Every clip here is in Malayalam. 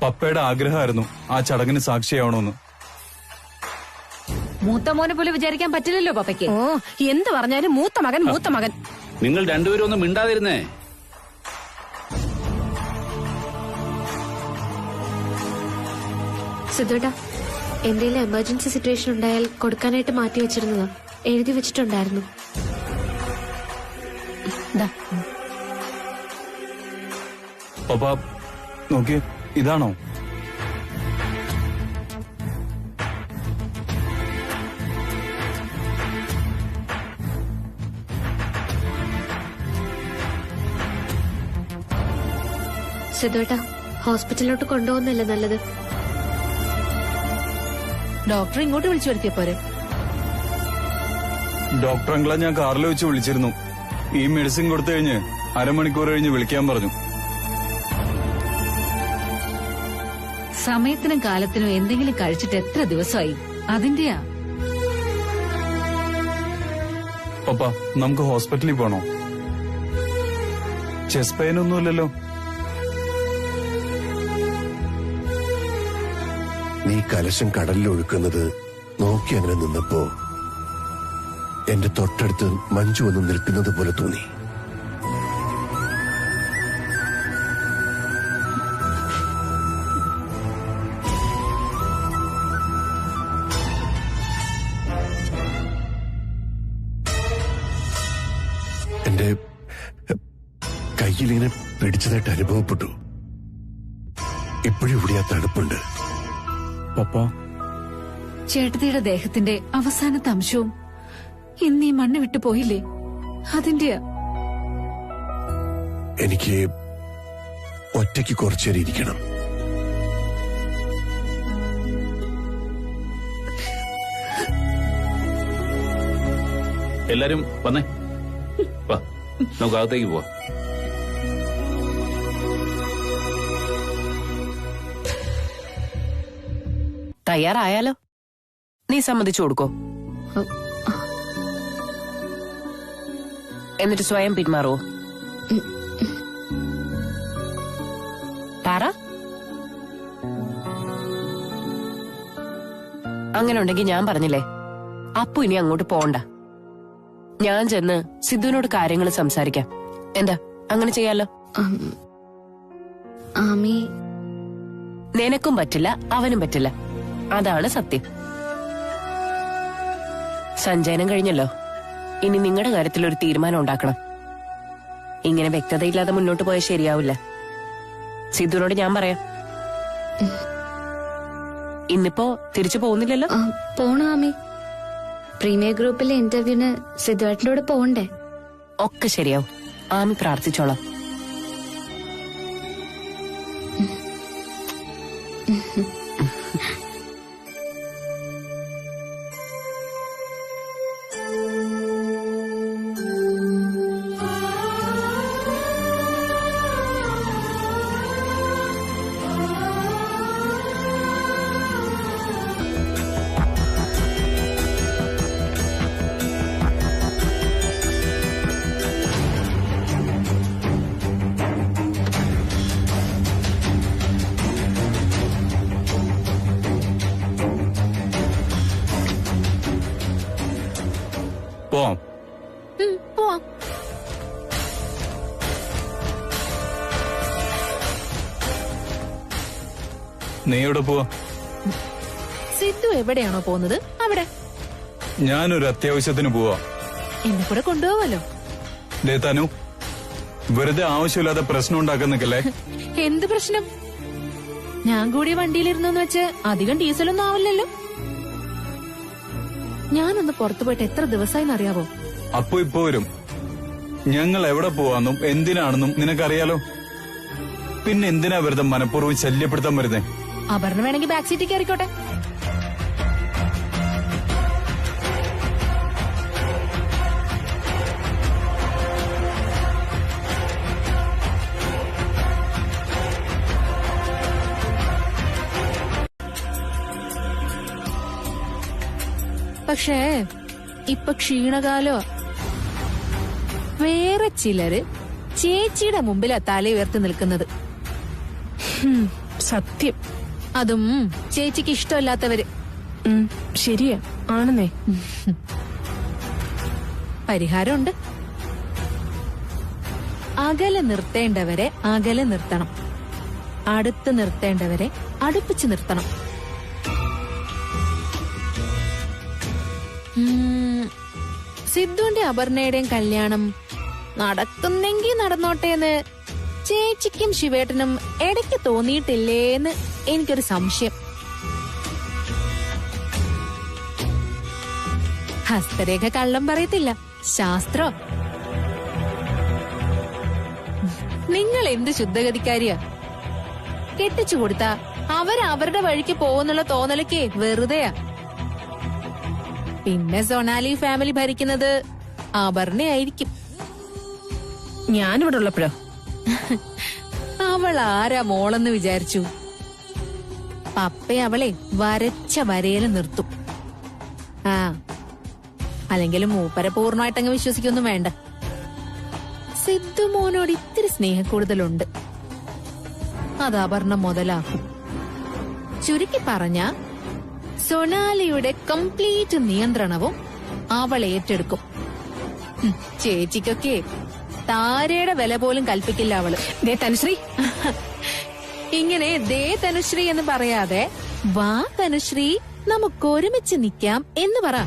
പപ്പയുടെ ആഗ്രഹമായിരുന്നു ആ ചടങ്ങിന് സാക്ഷിയാവണമെന്ന്. മൂത്ത മോനെ പോലെ വിചാരിക്കാൻ പറ്റില്ലല്ലോ പപ്പയ്ക്ക്. ഓ, എന്ത് പറഞ്ഞാലും മൂത്ത മകൻ മൂത്ത മകൻ. നിങ്ങൾ രണ്ടുപേരും ഒന്നും മിണ്ടാതിരുന്നേ. സിദ്ധുട്ടാ, എന്തെങ്കിലും എമർജൻസി സിറ്റുവേഷൻ ഉണ്ടായാൽ കൊടുക്കാനായിട്ട് മാറ്റി വെച്ചിരുന്നതാ. എഴുതി വെച്ചിട്ടുണ്ടായിരുന്നു. പപ്പ നോക്കിയേ, ഇതാണോ? സിദ്ധുട്ടാ, ഹോസ്പിറ്റലിലോട്ട് കൊണ്ടുപോകുന്നല്ലേ നല്ലത്. ഡോക്ടർ ഇങ്ങോട്ട് വിളിച്ചു വരുത്തിയപ്പോരെ? ഡോക്ടർ അങ്കിളെ ഞാൻ കാറിൽ വെച്ച് വിളിച്ചിരുന്നു. ഈ മെഡിസിൻ കൊടുത്തു കഴിഞ്ഞ് അരമണിക്കൂർ കഴിഞ്ഞ് വിളിക്കാൻ പറഞ്ഞു. സമയത്തിനും കാലത്തിനും എന്തെങ്കിലും കഴിച്ചിട്ട് എത്ര ദിവസമായി? അതിന്റെയാ. പപ്പ, നമുക്ക് ഹോസ്പിറ്റലിൽ പോണോ? ചെസ്റ്റ് പെയിൻ ഒന്നുമില്ലല്ലോ? നീ കലശം കടലിൽ ഒഴുക്കുന്നത് നോക്കി അങ്ങനെ നിന്നപ്പോ എന്റെ തൊട്ടടുത്ത് മഞ്ജു വന്ന് നിൽക്കുന്നത് പോലെ തോന്നി. എന്റെ കയ്യിലിങ്ങനെ പിടിച്ചതായിട്ട് അനുഭവപ്പെട്ടു. ഇപ്പോഴും ഇവിടെ ആ തടുപ്പുണ്ട്. പപ്പ, ചേട്ടത്തിയുടെ ദേഹത്തിന്റെ അവസാനത്തെ അംശവും ഇന്ന് ഈ മണ്ണ് വിട്ടു പോയില്ലേ? അതിന്റെയാ. എനിക്ക് ഒറ്റയ്ക്ക് കുറച്ചേരം ഇരിക്കണം. എല്ലാരും വന്നേ, വാ, നമുക്ക് അകത്തേക്ക് പോവാം. തയ്യാറായാലോ? നീ സമ്മതിച്ചു കൊടുക്കോ? എന്നിട്ട് സ്വയം പിന്മാറുവോ? പറ. അങ്ങനെ ഉണ്ടെങ്കിൽ ഞാൻ പറഞ്ഞില്ലേ, അപ്പു ഇനി അങ്ങോട്ട് പോണ്ട. ഞാൻ ചെന്ന് സിദ്ധുവിനോട് കാര്യങ്ങൾ സംസാരിക്കാം. എന്താ, അങ്ങനെ ചെയ്യാലോ? ആമി, നിനക്കും പറ്റില്ല, അവനും പറ്റില്ല. അതാണ് സത്യം. സഞ്ചയനം കഴിഞ്ഞല്ലോ. ഇനി നിങ്ങളുടെ കാര്യത്തിൽ ഒരു തീരുമാനം ഉണ്ടാക്കണം. ഇങ്ങനെ വ്യക്തതയില്ലാതെ മുന്നോട്ട് പോയാൽ ശരിയാവില്ല. സിദ്ധുവിനോട് ഞാൻ പറയാം. ഇന്നിപ്പോ തിരിച്ചു പോകുന്നില്ലല്ലോ? പോണോ ആമി? പ്രീമിയർ ഗ്രൂപ്പിലെ ഇന്റർവ്യൂവിന് സിദ്ധുവേട്ടനോട് പോണ്ടേ? ഒക്കെ ശരിയാവും. ആമി പ്രാർത്ഥിച്ചോളാം. പോവാം. പോവാം. നീ എവിടെ പോവാ? സിദ്ധു എവിടെയാണോ പോകുന്നത് അവിടെ. ഞാനൊരു അത്യാവശ്യത്തിന് പോവാ. എന്നെ കൂടെ കൊണ്ടുപോവല്ലോ. തനു, വെറുതെ ആവശ്യമില്ലാതെ പ്രശ്നം ഉണ്ടാക്കാൻ നിൽക്കല്ലേ. എന്ത് പ്രശ്നം? ഞാൻ കൂടി വണ്ടിയിലിരുന്നെന്ന് വെച്ച് അധികം ഡീസലൊന്നും ആവില്ലല്ലോ. ഞാനൊന്ന് പുറത്തു പോയിട്ട് എത്ര ദിവസമായിന്നറിയാവോ? അപ്പൊ ഇപ്പൊ വരും. ഞങ്ങൾ എവിടെ പോവാന്നും എന്തിനാണെന്നും നിനക്കറിയാലോ. പിന്നെ എന്തിനാ വെറുതെ മനഃപൂർവ്വം ശല്യപ്പെടുത്താൻ വരുന്നേ? അപർണ വേണമെങ്കിൽ ബാക്ക് സീറ്റിൽ കയറിക്കോട്ടെ. പക്ഷേ ഇപ്പൊ ക്ഷീണകാലോ. വേറെ ചിലര് ചേച്ചിയുടെ മുമ്പിലാ തല ഉയർത്തി നിൽക്കുന്നത്. സത്യം. അതും ചേച്ചിക്ക് ഇഷ്ടമല്ലാത്തവര്. ശരിയാ, ആണെന്നേ. പരിഹാരമുണ്ട്. അകലെ നിർത്തേണ്ടവരെ അകലെ നിർത്തണം, അടുത്ത് നിർത്തേണ്ടവരെ അടുപ്പിച്ച് നിർത്തണം. സിദ്ധുവിന്റെ അപർണയുടെയും കല്യാണം നടക്കുന്നെങ്കിൽ നടന്നോട്ടേന്ന് ചേച്ചിക്കും ശിവേട്ടനും ഇടയ്ക്ക് തോന്നിയിട്ടില്ലേന്ന് എനിക്കൊരു സംശയം. ഹസ്തരേഖ കള്ളം പറയത്തില്ല, ശാസ്ത്രം. നിങ്ങൾ എന്ത് ശുദ്ധഗതിക്കാരിയാ. കെട്ടിച്ചു കൊടുത്താ അവരുടെ വഴിക്ക് പോകുന്നുള്ള തോന്നലൊക്കെ വെറുതെയാ. പിന്നെ സൊനാലി ഫാമിലി ഭരിക്കുന്നത് അപർണയായിരിക്കും. ഞാനിവിടെ ഉള്ളപ്പോഴോ? അവൾ ആരാ മോളെന്ന് വിചാരിച്ചു? പപ്പയെ അവളെ വരച്ച വരയിൽ നിർത്തും. ആ, അല്ലെങ്കിലും മൂപ്പരെ പൂർണ്ണമായിട്ടങ്ങ് വിശ്വസിക്കൊന്നും വേണ്ട. സിദ്ധു മോനോട് ഇത്തിരി സ്നേഹക്കൂടുതലുണ്ട്, അത് അപർണ മുതലാക്കും. ചുരുക്കി പറഞ്ഞ സൊനാലിയുടെ കംപ്ലീറ്റ് നിയന്ത്രണവും അവൾ ഏറ്റെടുക്കും. ചേച്ചിക്കൊക്കെ താരയുടെ വില പോലും കൽപ്പിക്കില്ല അവള്. ദേ തനുശ്രീ, ഇങ്ങനെ ദേ തനുശ്രീ എന്ന് പറയാതെ വാ തനുശ്രീ നമുക്കൊരുമിച്ച് നിക്കാം എന്ന് പറ.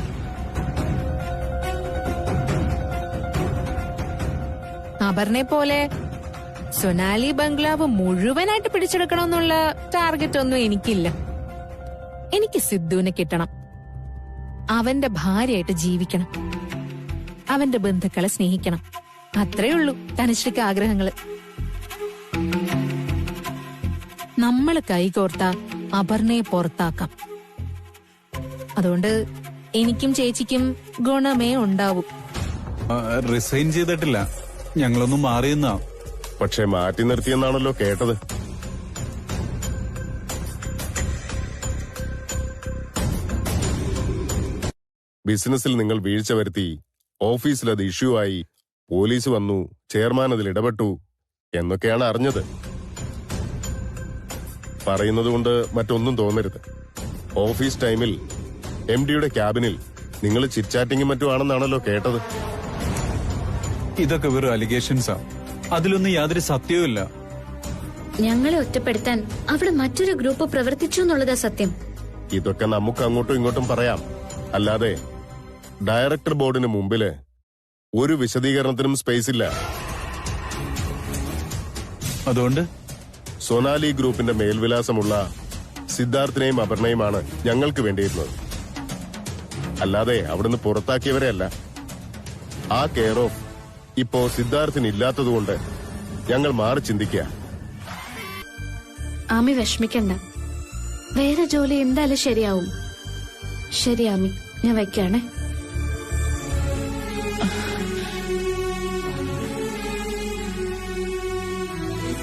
അപർണയെ പോലെ സൊനാലി ബംഗ്ലാവ് മുഴുവനായിട്ട് പിടിച്ചെടുക്കണമെന്നുള്ള ടാർഗറ്റ് ഒന്നും എനിക്കില്ല. എനിക്ക് സിദ്ധുവിനെ കിട്ടണം, അവന്റെ ഭാര്യയായിട്ട് ജീവിക്കണം, അവന്റെ ബന്ധുക്കളെ സ്നേഹിക്കണം. അത്രേ ഉള്ളൂ തനുശ്രീക്ക് ആഗ്രഹങ്ങള്. നമ്മള് കൈകോർത്ത അപർണയെ പുറത്താക്കാം. അതുകൊണ്ട് എനിക്കും ചേച്ചിക്കും ഗുണമേ ഉണ്ടാവൂ. റിസൈൻ ചെയ്തിട്ടില്ല, ഞങ്ങളൊന്നും മാറിയെന്നാ. പക്ഷെ മാറ്റി നിർത്തിയെന്നാണല്ലോ കേട്ടത്. ബിസിനസ്സിൽ നിങ്ങൾ വീഴ്ച വരുത്തി, ഓഫീസിൽ അത് ഇഷ്യൂ ആയി, പോലീസ് വന്നു, ചെയർമാൻ അതിൽ ഇടപെട്ടു എന്നൊക്കെയാണ് അറിഞ്ഞത്. പറയുന്നതുകൊണ്ട് മറ്റൊന്നും തോന്നരുത്. ഓഫീസ് ടൈമിൽ MD-യുടെ ക്യാബിനിൽ നിങ്ങൾ ചിറ്റ്ചാറ്റിംഗും മറ്റും ആണെന്നാണല്ലോ കേട്ടത്. ഇതൊക്കെ വെറും അലിഗേഷൻസാ, അതിലൊന്നും യാതൊരു സത്യവുമില്ല. ഞങ്ങളെ ഒറ്റപ്പെടുത്താൻ അവിടെ മറ്റൊരു ഗ്രൂപ്പ് പ്രവർത്തിച്ചു എന്നുള്ളതാ സത്യം. ഇതൊക്കെ നമുക്ക് അങ്ങോട്ടും ഇങ്ങോട്ടും പറയാം, അല്ലാതെ ഡയറക്ടർ ബോർഡിന് മുമ്പില് ഒരു വിശദീകരണത്തിനും സ്പേസ് ഇല്ല. അതുകൊണ്ട് സൊനാലി ഗ്രൂപ്പിന്റെ മേൽവിലാസമുള്ള സിദ്ധാർത്ഥിനെയും അപർണയുമാണ് ഞങ്ങൾക്ക് വേണ്ടിയിരുന്നത്, അല്ലാതെ അവിടുന്ന് പുറത്താക്കിയവരെ അല്ല. ആ കെയർ ഓഫ് ഇപ്പോ സിദ്ധാർത്ഥിന് ഇല്ലാത്തതുകൊണ്ട് ഞങ്ങൾ മാറി ചിന്തിക്കുക. ആമി വിഷമിക്കണ്ട, വേറെ ജോലി എന്തായാലും ശരിയാവും. ശരി ആമി, ഞാൻ വയ്ക്കാണേ.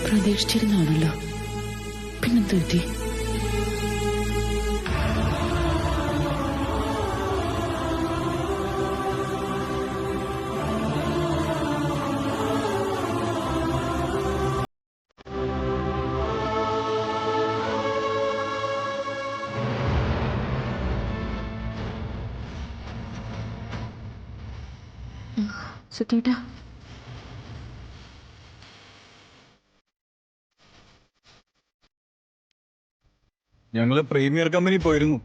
പ്രതീക്ഷിച്ചിരുന്നാണല്ലോ, പിന്നെന്ത് പറ്റി? സുധീട്ടാ, ഞങ്ങള് പ്രീമിയർ കമ്പനി പോയിരുന്നു.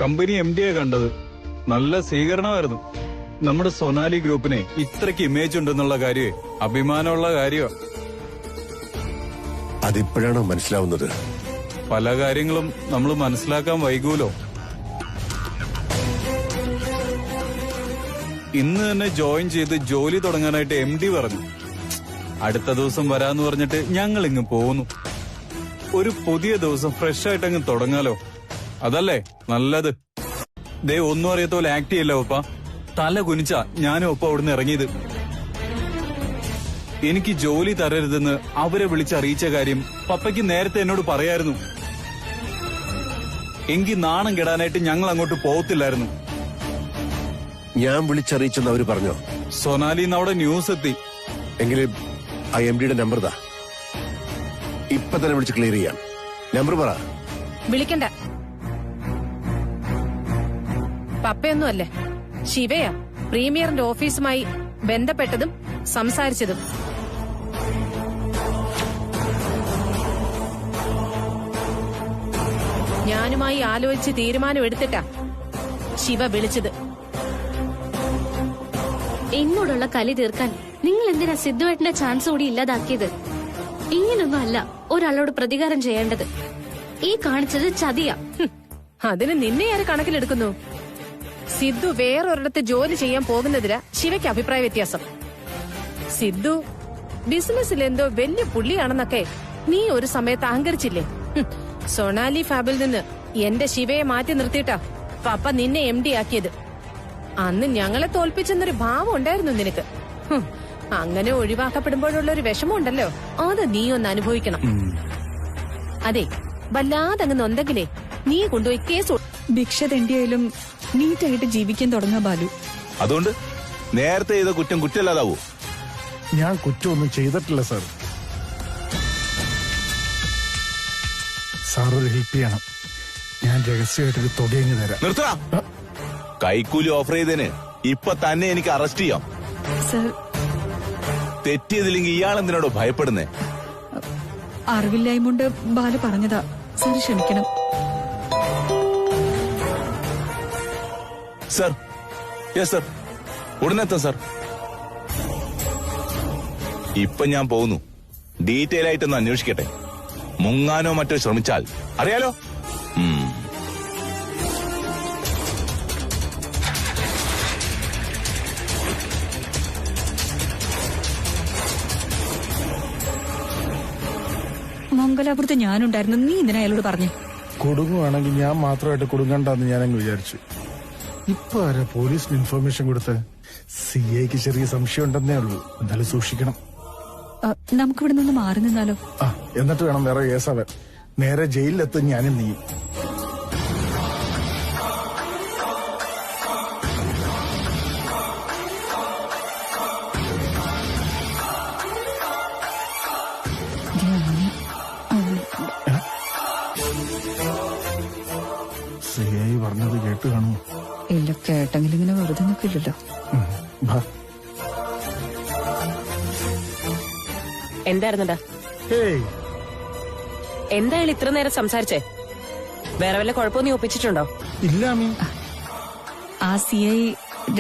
കമ്പനി MD-യെ കണ്ടത്. നല്ല സ്വീകരണമായിരുന്നു. നമ്മുടെ സൊനാലി ഗ്രൂപ്പിനെ ഇത്രയ്ക്ക് ഇമേജ് ഉണ്ടെന്നുള്ള കാര്യമേ അഭിമാനമുള്ള കാര്യമാ. അതിപ്പോഴാണോ മനസ്സിലാവുന്നത്? പല കാര്യങ്ങളും നമ്മൾ മനസ്സിലാക്കാൻ വൈകൂലോ. ഇന്ന് തന്നെ ജോയിൻ ചെയ്ത് ജോലി തുടങ്ങാനായിട്ട് MD പറഞ്ഞു. അടുത്ത ദിവസം വരാന്ന് പറഞ്ഞിട്ട് ഞങ്ങൾ ഇങ്ങ് പോകുന്നു. ഒരു പുതിയ ദിവസം ഫ്രഷ് ആയിട്ട് അങ്ങ് തുടങ്ങാലോ, അതല്ലേ നല്ലത്. ദേ ഒന്നും അറിയാത്ത പോലെ ആക്ട് ചെയ്യല്ലോ ഒപ്പ. തല കുനിച്ച ഞാനും ഒപ്പം അവിടുന്ന് ഇറങ്ങിയത്. എനിക്ക് ജോലി തരരുതെന്ന് അവരെ വിളിച്ചറിയിച്ച കാര്യം പപ്പയ്ക്ക് നേരത്തെ എന്നോട് പറയായിരുന്നു. എങ്കിൽ നാണം കെടാനായിട്ട് ഞങ്ങൾ അങ്ങോട്ട് പോകത്തില്ലായിരുന്നു. ഞാൻ വിളിച്ചറിയിച്ചെന്ന് അവര് പറഞ്ഞോ? സൊനാലിന്ന് അവിടെ ന്യൂസ് എത്തി. എങ്കിലും ആ MD-യുടെ നമ്പർ താ, ഇപ്പൊ തന്നെ വിളിച്ച് ക്ലിയർ ചെയ്യാം. നമ്പർ പറ. വിളിക്കണ്ട. പപ്പയൊന്നും അല്ലേ, ശിവയാ പ്രീമിയറിന്റെ ഓഫീസുമായി ബന്ധപ്പെട്ടതും സംസാരിച്ചതും. ഞാനുമായി ആലോചിച്ച് തീരുമാനം എടുത്തിട്ടാ ശിവ വിളിച്ചത്. എന്നോടുള്ള കലി തീർക്കാൻ നിങ്ങൾ എന്തിനാ സിദ്ധുവേട്ടന്റെ ചാൻസ് കൂടി ഇല്ലാതാക്കിയത്? ഇങ്ങനൊന്നും അല്ല ഒരാളോട് പ്രതികാരം ചെയ്യേണ്ടത്. ഈ കാണിച്ചത് ചതിയാ. അതിന് നിന്നെ ആര് കണക്കിലെടുക്കുന്നു? സിദ്ധു വേറൊരിടത്ത് ജോലി ചെയ്യാൻ പോകുന്നതിന് ശിവയ്ക്ക് അഭിപ്രായ വ്യത്യാസം. സിദ്ധു ബിസിനസ്സിൽ എന്തോ വലിയ പുള്ളിയാണെന്നൊക്കെ നീ ഒരു സമയത്ത് അഹങ്കരിച്ചില്ലേ? സൊണാലി ഫാബിൽ നിന്ന് എന്റെ ശിവയെ മാറ്റി നിർത്തിയിട്ടാ പപ്പ നിന്നെ MD ആക്കിയത്. അന്ന് ഞങ്ങളെ തോൽപ്പിച്ചെന്നൊരു ഭാവം ഉണ്ടായിരുന്നു നിനക്ക്. അങ്ങനെ ഒഴിവാക്കപ്പെടുമ്പോഴുള്ള ഒരു വിഷമമുണ്ടല്ലോ, അത് നീ ഒന്ന് അനുഭവിക്കണം. അതെ, വല്ലാതെ അങ്ങ് നൊന്തെങ്കിലേ നീ കൊണ്ടുപോയി കേസ്. ഭിക്ഷ തെണ്ടിയായാലും നീറ്റായിട്ട് ജീവിക്കാൻ തുടങ്ങാ ബാലു. അതുകൊണ്ട് നേരത്തെ ചെയ്ത കുറ്റം കുറ്റമല്ലാതാവൂ? ഞാൻ കുറ്റമൊന്നും ചെയ്തിട്ടില്ല സാർ. സാർ ഒരു ഹെൽപ്പ് ചെയ്യണം. ഞാൻ രഹസ്യമായിട്ടൊരു തുകയങ്ങ് തരാം. നിർത്തടാ. കൈക്കൂലി ഓഫർ ചെയ്തതിന് ഇപ്പൊ തന്നെ എനിക്ക് അറസ്റ്റ് ചെയ്യാം. സാർ, തെറ്റിയതില്ലെങ്കിൽ ഇയാൾ എന്തിനോടോ ഭയപ്പെടുന്നേ? അറിവില്ലായ്മ കൊണ്ട് ബാലു പറഞ്ഞതാ. സാർ ക്ഷമിക്കണം. സർ, യെസ് സർ, ഉടനെത്താം സർ. ഇപ്പൊ ഞാൻ പോകുന്നു. ഡീറ്റെയിൽ ആയിട്ടൊന്ന് അന്വേഷിക്കട്ടെ. മുങ്ങാനോ മറ്റോ ശ്രമിച്ചാൽ അറിയാലോ. മംഗലാപുരത്ത് ഞാനുണ്ടായിരുന്നു. നീ എന്തിനാ അയാളോട് പറഞ്ഞു? കുടുങ്ങുവാണെങ്കിൽ ഞാൻ മാത്രമായിട്ട് കുടുങ്ങണ്ടെന്ന് ഞാനങ്ങ് വിചാരിച്ചു. ഇപ്പൊ ആരാ പോലീസിന് ഇൻഫർമേഷൻ കൊടുത്ത്? CAക്ക് ചെറിയ സംശയം ഉണ്ടെന്നേ ഉള്ളൂ. എന്നാലും സൂക്ഷിക്കണം. നമുക്കിവിടെ നിന്ന് മാറി നിന്നാലോ? എന്നിട്ട് വേണം വേറെ കേസാവാൻ. നേരെ ജയിലിലെത്തും ഞാനും നീ. CA പറഞ്ഞത് കേട്ട് കാണുമോ? ഇല്ല, കേട്ടെങ്കിലും ഇങ്ങനെ വെറുതെ നിൽക്കില്ലല്ലോ. എന്തായിരുന്നടാ? എന്തായാലും ഇത്ര നേരം സംസാരിച്ചേ? വേറെ വല്ല കുഴപ്പവും നീ ഒപ്പിച്ചിട്ടുണ്ടോ? ഇല്ല അമ്മി. ആ CI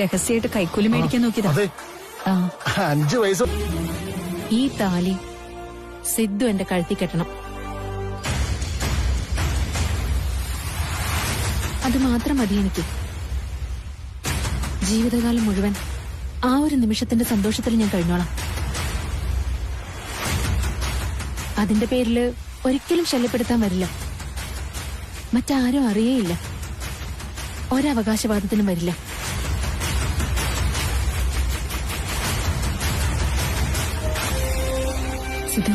രഹസ്യമായിട്ട് കൈക്കൂലി മേടിക്കാൻ നോക്കിയതാ. 5 വയസ്സ്. ഈ താലി സിദ്ധു എന്റെ കഴുത്തി കെട്ടണം. അത് മാത്രം മതി എനിക്ക്. ജീവിതകാലം മുഴുവൻ ആ ഒരു നിമിഷത്തിന്റെ സന്തോഷത്തിൽ ഞാൻ കഴിഞ്ഞോളാം. അതിന്റെ പേരില് ഒരിക്കലും ശല്യപ്പെടുത്താൻ വരില്ല. മറ്റാരും അറിയേയില്ല. ഒരവകാശവാദത്തിനും വരില്ല. സിദ്ധു,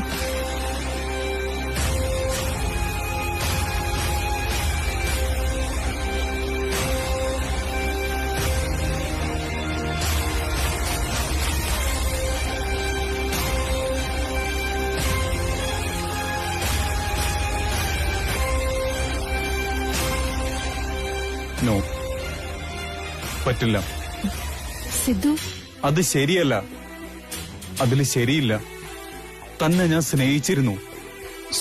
നോ, പറ്റില്ല. സിദ്ധു, അത് ശരിയല്ല. അതില് ശരിയില്ല. തന്നെ ഞാൻ സ്നേഹിച്ചിരുന്നു,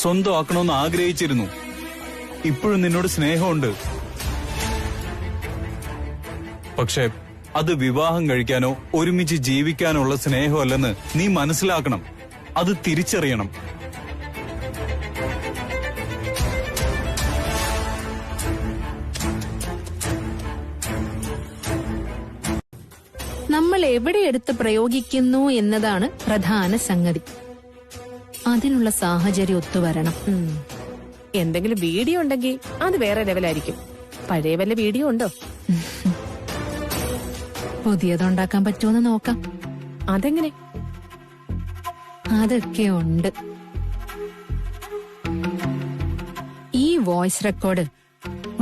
സ്വന്തമാക്കണമെന്ന് ആഗ്രഹിച്ചിരുന്നു. ഇപ്പോഴും നിന്നോട് സ്നേഹമുണ്ട്. പക്ഷെ അത് വിവാഹം കഴിക്കാനോ ഒരുമിച്ച് ജീവിക്കാനുള്ള സ്നേഹമല്ലെന്ന് നീ മനസ്സിലാക്കണം. അത് തിരിച്ചറിയണം. നമ്മൾ എവിടെ എടുത്ത് പ്രയോഗിക്കുന്നു എന്നതാണ് പ്രധാന സംഗതി. അതിനുള്ള സാഹചര്യം ഒത്തുവരണം. എന്തെങ്കിലും വീഡിയോ ഉണ്ടെങ്കിൽ അത് വേറെ ലെവലായിരിക്കും. പഴയ വല്ല വീഡിയോ ഉണ്ടോ? പുതിയതുണ്ടാക്കാൻ പറ്റുമെന്ന് നോക്കാം. അതെങ്ങനെ? അതൊക്കെ ഉണ്ട്. ഈ വോയിസ് റെക്കോർഡ്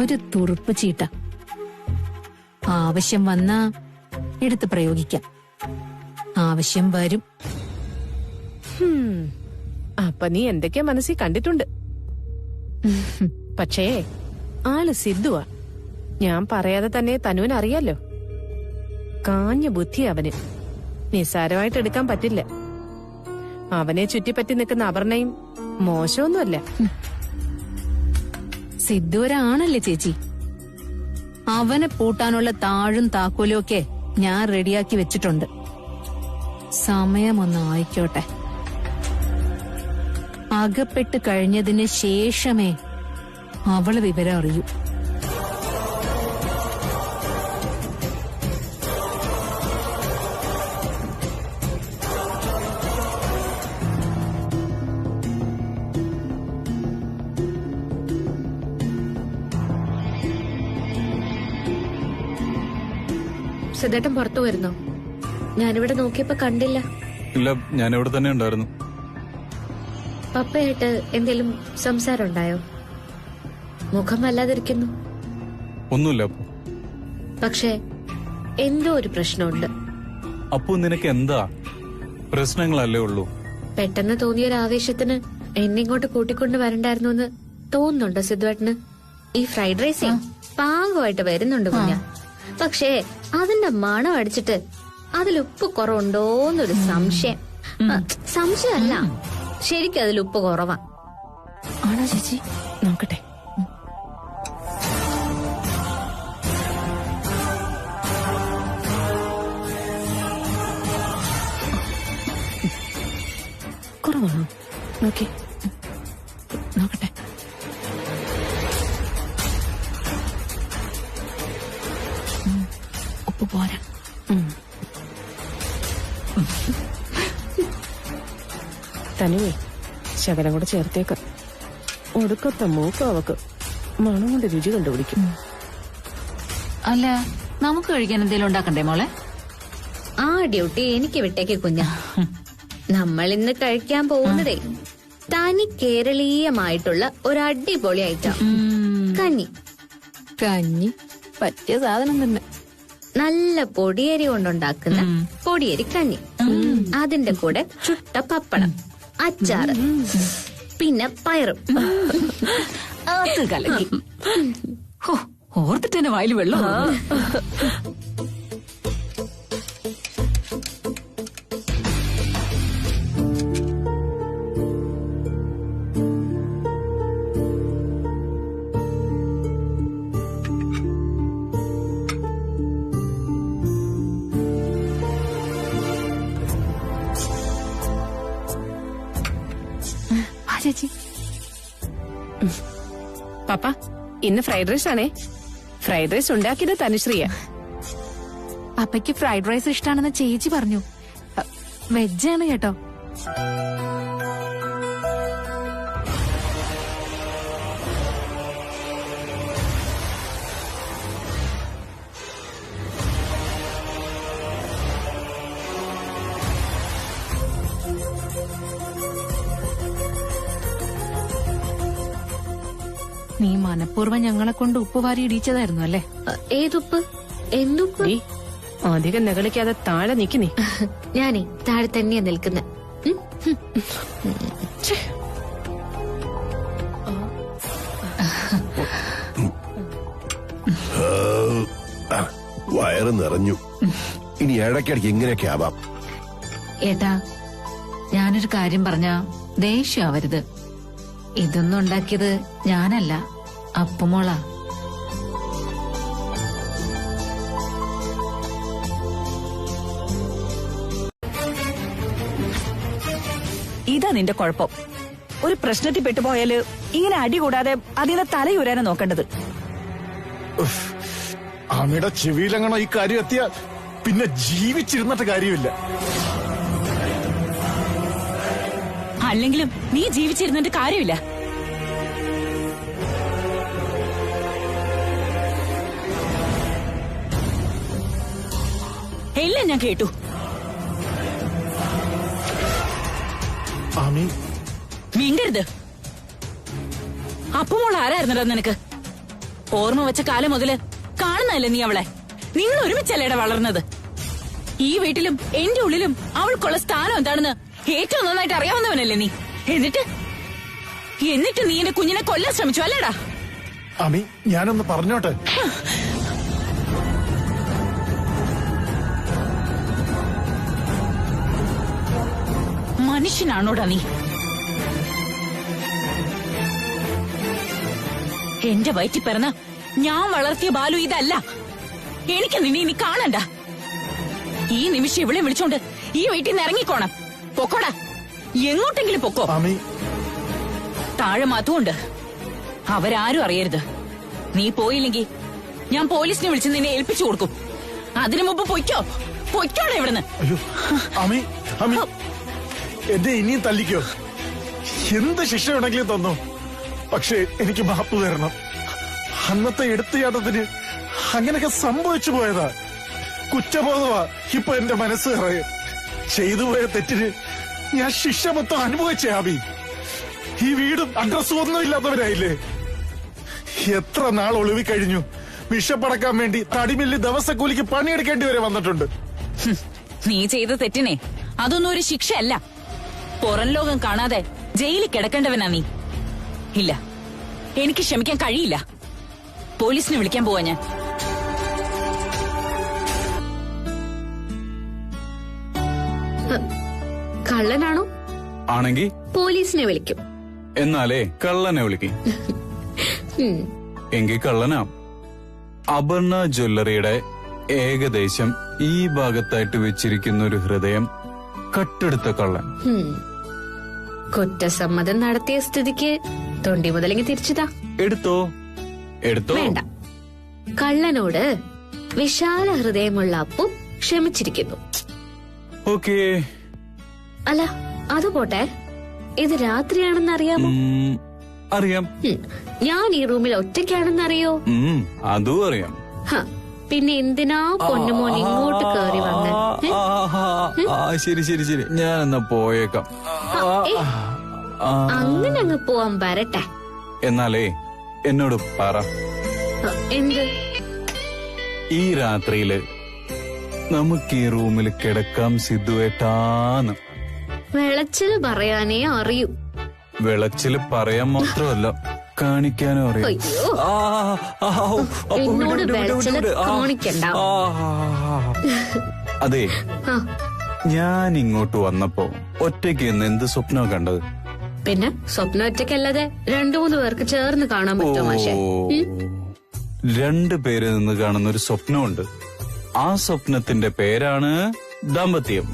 ഒരു തുറുപ്പ് ചീട്ട. ആവശ്യം വന്നാ എടുത്ത് പ്രയോഗിക്കാം. ആവശ്യം വരും. അപ്പൊ നീ എന്തൊക്കെയാ മനസ്സിൽ കണ്ടിട്ടുണ്ട്? പക്ഷേ ആള് സിദ്ധുവാ. ഞാൻ പറയാതെ തന്നെ തനുവിന് അറിയാലോ. കാഞ്ഞ ബുദ്ധി അവന്. നിസ്സാരമായിട്ട് എടുക്കാൻ പറ്റില്ല. അവനെ ചുറ്റിപ്പറ്റി നിൽക്കുന്ന അപർണയും മോശമൊന്നുമല്ല. സിദ്ധു ഒരാണല്ലേ ചേച്ചി. അവനെ പൂട്ടാനുള്ള താഴും താക്കോലും ഒക്കെ ഞാൻ റെഡിയാക്കി വെച്ചിട്ടുണ്ട്. സമയമൊന്ന് ആയിക്കോട്ടെ. അകപ്പെട്ട് കഴിഞ്ഞതിന് ശേഷമേ അവള് വിവരം അറിയൂ. സിദ്ധേട്ടൻ പുറത്തു വരുന്നോ? ഞാനിവിടെ നോക്കിയപ്പോ കണ്ടില്ല. ഇല്ല, ഞാൻ ഇവിടെ തന്നെ ഉണ്ടായിരുന്നു. പപ്പയായിട്ട് എന്തേലും സംസാരം ഉണ്ടായോ? മുഖം വല്ലാതിരിക്കുന്നു. ഒന്നുമില്ല അപ്പു. പക്ഷേ എന്തോ ഒരു പ്രശ്നമുണ്ട്. അപ്പു, നിനക്ക് എന്താ പ്രശ്നങ്ങളല്ലേ ഉള്ളൂ? പെട്ടെന്ന് തോന്നിയൊരു ആവേശത്തിന് എന്നെ ഇങ്ങോട്ട് കൂട്ടിക്കൊണ്ട് വരണ്ടായിരുന്നു എന്ന് തോന്നുന്നുണ്ടോ സിദ്ധുവേട്ടന്? ഈ ഫ്രൈഡ് റൈസേ പാകമായിട്ട് വരുന്നുണ്ട് കുഞ്ഞ. പക്ഷേ അതിന്റെ മണം അടിച്ചിട്ട് അതിൽ ഉപ്പ് കുറവുണ്ടോന്നൊരു സംശയം. സംശയമല്ല, ശരിക്കും അതിൽ ഉപ്പ് കുറവാ. ആണോ ചേച്ചി? നോക്കട്ടെ. കുറവാണോ? നോക്കി നോക്കട്ടെ. ഉപ്പ് പോരാ. തനുവേ, ശകലം കൂടെ ചേർത്തേക്ക. ഒടുക്കത്തെ മൂക്ക അവക്ക് മണം കൊണ്ട് രുചി കണ്ടുപിടിക്കും. അല്ല, നമുക്ക് കഴിക്കാൻ എന്തെങ്കിലും ഉണ്ടാക്കണ്ടേ മോളെ? ആ ഡ്യൂട്ടി എനിക്ക് വിട്ടേക്ക് കുഞ്ഞ. നമ്മൾ ഇന്ന് കഴിക്കാൻ പോകുന്നതേ തനി കേരളീയമായിട്ടുള്ള ഒരു അടിപൊളി ഐറ്റം. കഞ്ഞി. കഞ്ഞി പറ്റിയ സാധനം തന്നെ. നല്ല പൊടിയരി കൊണ്ടുണ്ടാക്കുന്ന പൊടിയരി കഞ്ഞി. അതിന്റെ കൂടെ ചുട്ട പപ്പടം, അച്ചാറ്, പിന്നെ പയറും. അത് കലക്കി. ഓർത്തിട്ട് തന്നെ വായിൽ വെള്ളം. ചേച്ചി, പപ്പ ഇന്ന് ഫ്രൈഡ് റൈസ് ആണേ. ഫ്രൈഡ് റൈസ് ഉണ്ടാക്കിയത് തനുശ്രീയ. പപ്പയ്ക്ക് ഫ്രൈഡ് റൈസ് ഇഷ്ടാണെന്ന് ചേച്ചി പറഞ്ഞു. വെജാണ് കേട്ടോ. നീ മനഃപൂർവ്വം ഞങ്ങളെ കൊണ്ട് ഉപ്പ് വാരി ഇടിച്ചതായിരുന്നു അല്ലേ? ഏതുപ്പ്? എന്തുപ്പ്? അധികം നെകളിക്കാതെ താഴെ നിക്കുന്നേ. ഞാനേ താഴെ തന്നെയാ നിൽക്കുന്നത്. വയറ് നിറഞ്ഞു. ഇനി ഇടയ്ക്കിടയ്ക്ക് ഇങ്ങനെയൊക്കെ ആവാം. ഏട്ടാ, ഞാനൊരു കാര്യം പറഞ്ഞാ ദേഷ്യാവരുത്. ഇതൊന്നും ഉണ്ടാക്കിയത് ഞാനല്ല, അപ്പുമോളാ. ഇതാ നിന്റെ കുഴപ്പം. ഒരു പ്രശ്നത്തിൽ പെട്ടുപോയാല് ഇങ്ങനെ അടി കൂടാതെ അതിനെ തലയുരാനെ നോക്കേണ്ടത്. അമ്മയുടെ ചെവിയിലെങ്ങണോ ഈ കാര്യം എത്തിയ പിന്നെ ജീവിച്ചിരുന്നിട്ട് കാര്യമില്ല. അല്ലെങ്കിലും നീ ജീവിച്ചിരുന്നിട്ട് കാര്യമില്ല. എല്ലാം ഞാൻ കേട്ടു. മിണ്ടരുത്. അപ്പുമോൾ ആരായിരുന്നോ നിനക്ക്? ഓർമ്മ വെച്ച കാലം മുതല് കാണുന്നതല്ലേ നീ അവളെ? നിങ്ങൾ ഒരുമിച്ചല്ലേടാ വളർന്നത്. ഈ വീട്ടിലും എന്റെ ഉള്ളിലും അവൾക്കുള്ള സ്ഥാനം എന്താണെന്ന് ഏറ്റവും നന്നായിട്ട് അറിയാവുന്നവനല്ലേ നീ? എന്നിട്ട് എന്നിട്ട് നീ എന്റെ കുഞ്ഞിനെ കൊല്ലാൻ ശ്രമിച്ചു അല്ലേടാ? അമ്മി ഞാനൊന്ന് പറഞ്ഞോട്ടെ. മനുഷ്യനാണോടാ നീ? എന്റെ വയറ്റിൽ പിറന്ന ഞാൻ വളർത്തിയ ബാലു ഇതല്ല. എനിക്ക് നിന്നെ ഇനി കാണണ്ട. ഈ നിമിഷം ഇവളെ വിളിച്ചോണ്ട് ഈ വീട്ടിൽ നിന്ന് ഇറങ്ങിക്കോണം. പൊക്കോടാ, എങ്ങോട്ടെങ്കിലും പൊക്കോ. താഴെ മാത്തുണ്ട്, അവരാരും അറിയരുത്. നീ പോയില്ലെങ്കിൽ ഞാൻ പോലീസിനെ വിളിച്ച് നിന്നെ ഏൽപ്പിച്ചു കൊടുക്കും. അതിനു മുമ്പ് പൊയ്ക്കോടെ ഇവിടുന്ന്. അയ്യോ അമ്മി, അമ്മി എന്നെ ഇനിയും തല്ലിക്കോ, എന്ത് ശിക്ഷ വേണമെങ്കിലും തന്നോ, പക്ഷേ എനിക്ക് മാപ്പ് തരണം. അന്നത്തെ എടുത്തുചാട്ടത്തിന് അങ്ങനെയൊക്കെ സംഭവിച്ചു പോയതാ. കുറ്റബോധമാ ഇപ്പൊ എന്റെ മനസ്സ് നിറയെ. ചെയ്തു പോയ തെറ്റിന് ഞാൻ ശിക്ഷ മൊത്തം അനുഭവിച്ചേ അമ്മി. ഈ വീടും അഡ്രസ്സും ഒന്നും ഇല്ലാത്തവരായില്ലേ. എത്ര നാൾ ഒളിവി കഴിഞ്ഞു. വിഷപ്പടക്കാൻ വേണ്ടി തടിമില്ലി ദിവസക്കൂലിക്ക് പണിയെടുക്കേണ്ടി വരെ വന്നിട്ടുണ്ട്. നീ ചെയ്ത തെറ്റിനെ അതൊന്നും ഒരു ശിക്ഷയല്ല. പുറം ലോകം കാണാതെ ജയിലിൽ കിടക്കേണ്ടവനാ നീ. ഇല്ല, എനിക്ക് ക്ഷമിക്കാൻ കഴിയില്ല. പോലീസിനെ വിളിക്കാൻ പോവാ ഞാൻ. കള്ളനാണോ? ആണെങ്കി പോലീസിനെ വിളിക്കും. എന്നാലേ കള്ളനെ വിളിക്കും. എങ്കിൽ കള്ളനാ. അപർണ ജ്വല്ലറിയുടെ ഏകദേശം ഈ ഭാഗത്തായിട്ട് വെച്ചിരിക്കുന്ന ഒരു ഹൃദയം കട്ടെടുത്ത കള്ളൻ. കുറ്റസമ്മതം നടത്തിയ സ്ഥിതിക്ക് തൊണ്ടി മുതലെങ്കിൽ തിരിച്ചതാ. എടുത്തോ. വേണ്ട, കള്ളനോട് വിശാല ഹൃദയമുള്ള അപ്പു ക്ഷമിച്ചിരിക്കുന്നു. ഓക്കേ. അല്ല അത് പോട്ടെ, ഇത് രാത്രിയാണെന്ന് അറിയാമോ? അറിയാം. ഞാൻ ഈ റൂമിൽ ഒറ്റയ്ക്കാണെന്ന് അറിയോ? അതും അറിയാം. പിന്നെ എന്തിനാ പൊന്നുമോൻ ഇങ്ങോട്ട് കേറി വന്ന്? ശരി ശരി ശരി, ഞാൻ എന്നാ പോയേക്കാം. അങ്ങനെ അങ്ങ് പോവാൻ വരട്ടെ. എന്നാലേ എന്നോട് പറ, എന്ത്? ഈ രാത്രിയില് നമുക്ക് ഈ റൂമിൽ കിടക്കാം സിദ്ധുവേട്ടാന്ന്. വിളച്ചില് പറയാനേ അറിയൂ. വിളച്ചില് പറയാൻ മാത്രമല്ല, കാണിക്കാനും അറിയാം. എന്നോട് വിളച്ചില് കാണിക്കണ്ട. അതെ, ഞാൻ ഇങ്ങോട്ട് വന്നപ്പോ ഒറ്റയ്ക്ക് എന്ന് എന്ത് സ്വപ്നം കണ്ടത്? പിന്നെ സ്വപ്നം ഒറ്റയ്ക്കല്ലാതെ 2-3 പേർക്ക് ചേർന്ന് കാണാൻ പറ്റുമോ മാഷേ? 2 പേര് നിന്ന് കാണുന്ന ഒരു സ്വപ്നമുണ്ട്. ആ സ്വപ്നത്തിന്റെ പേരാണ് ദാമ്പത്യം.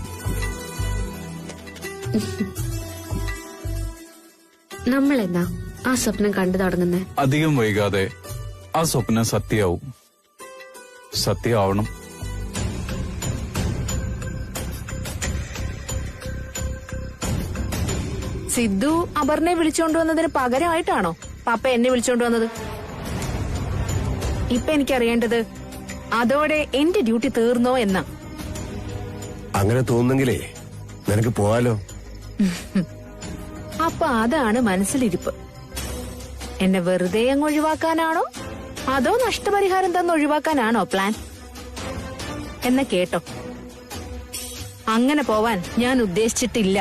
നമ്മളെന്നാ ആ സ്വപ്നം കണ്ടു തുടങ്ങുന്നേ? അധികം വൈകാതെ ആ സ്വപ്നം സത്യമാവും. സത്യമാവണം. സിദ്ധു അപർണയെ വിളിച്ചോണ്ടുവന്നതിന് പകരമായിട്ടാണോ പാപ്പ എന്നെ വിളിച്ചോണ്ടുവന്നത്? ഇപ്പൊ എനിക്കറിയേണ്ടത് അതോടെ എന്റെ ഡ്യൂട്ടി തീർന്നോ എന്നാ. അങ്ങനെ തോന്നുന്നെങ്കിലേ നിനക്ക് പോവാലോ. അപ്പൊ അതാണ് മനസ്സിലിരിപ്പ്. എന്നെ വെറുതെ അങ്ങ് ഒഴിവാക്കാനാണോ അതോ നഷ്ടപരിഹാരം തന്ന് ഒഴിവാക്കാനാണോ പ്ലാൻ? എന്നെ കേട്ടോ, അങ്ങനെ പോവാൻ ഞാൻ ഉദ്ദേശിച്ചിട്ടില്ല.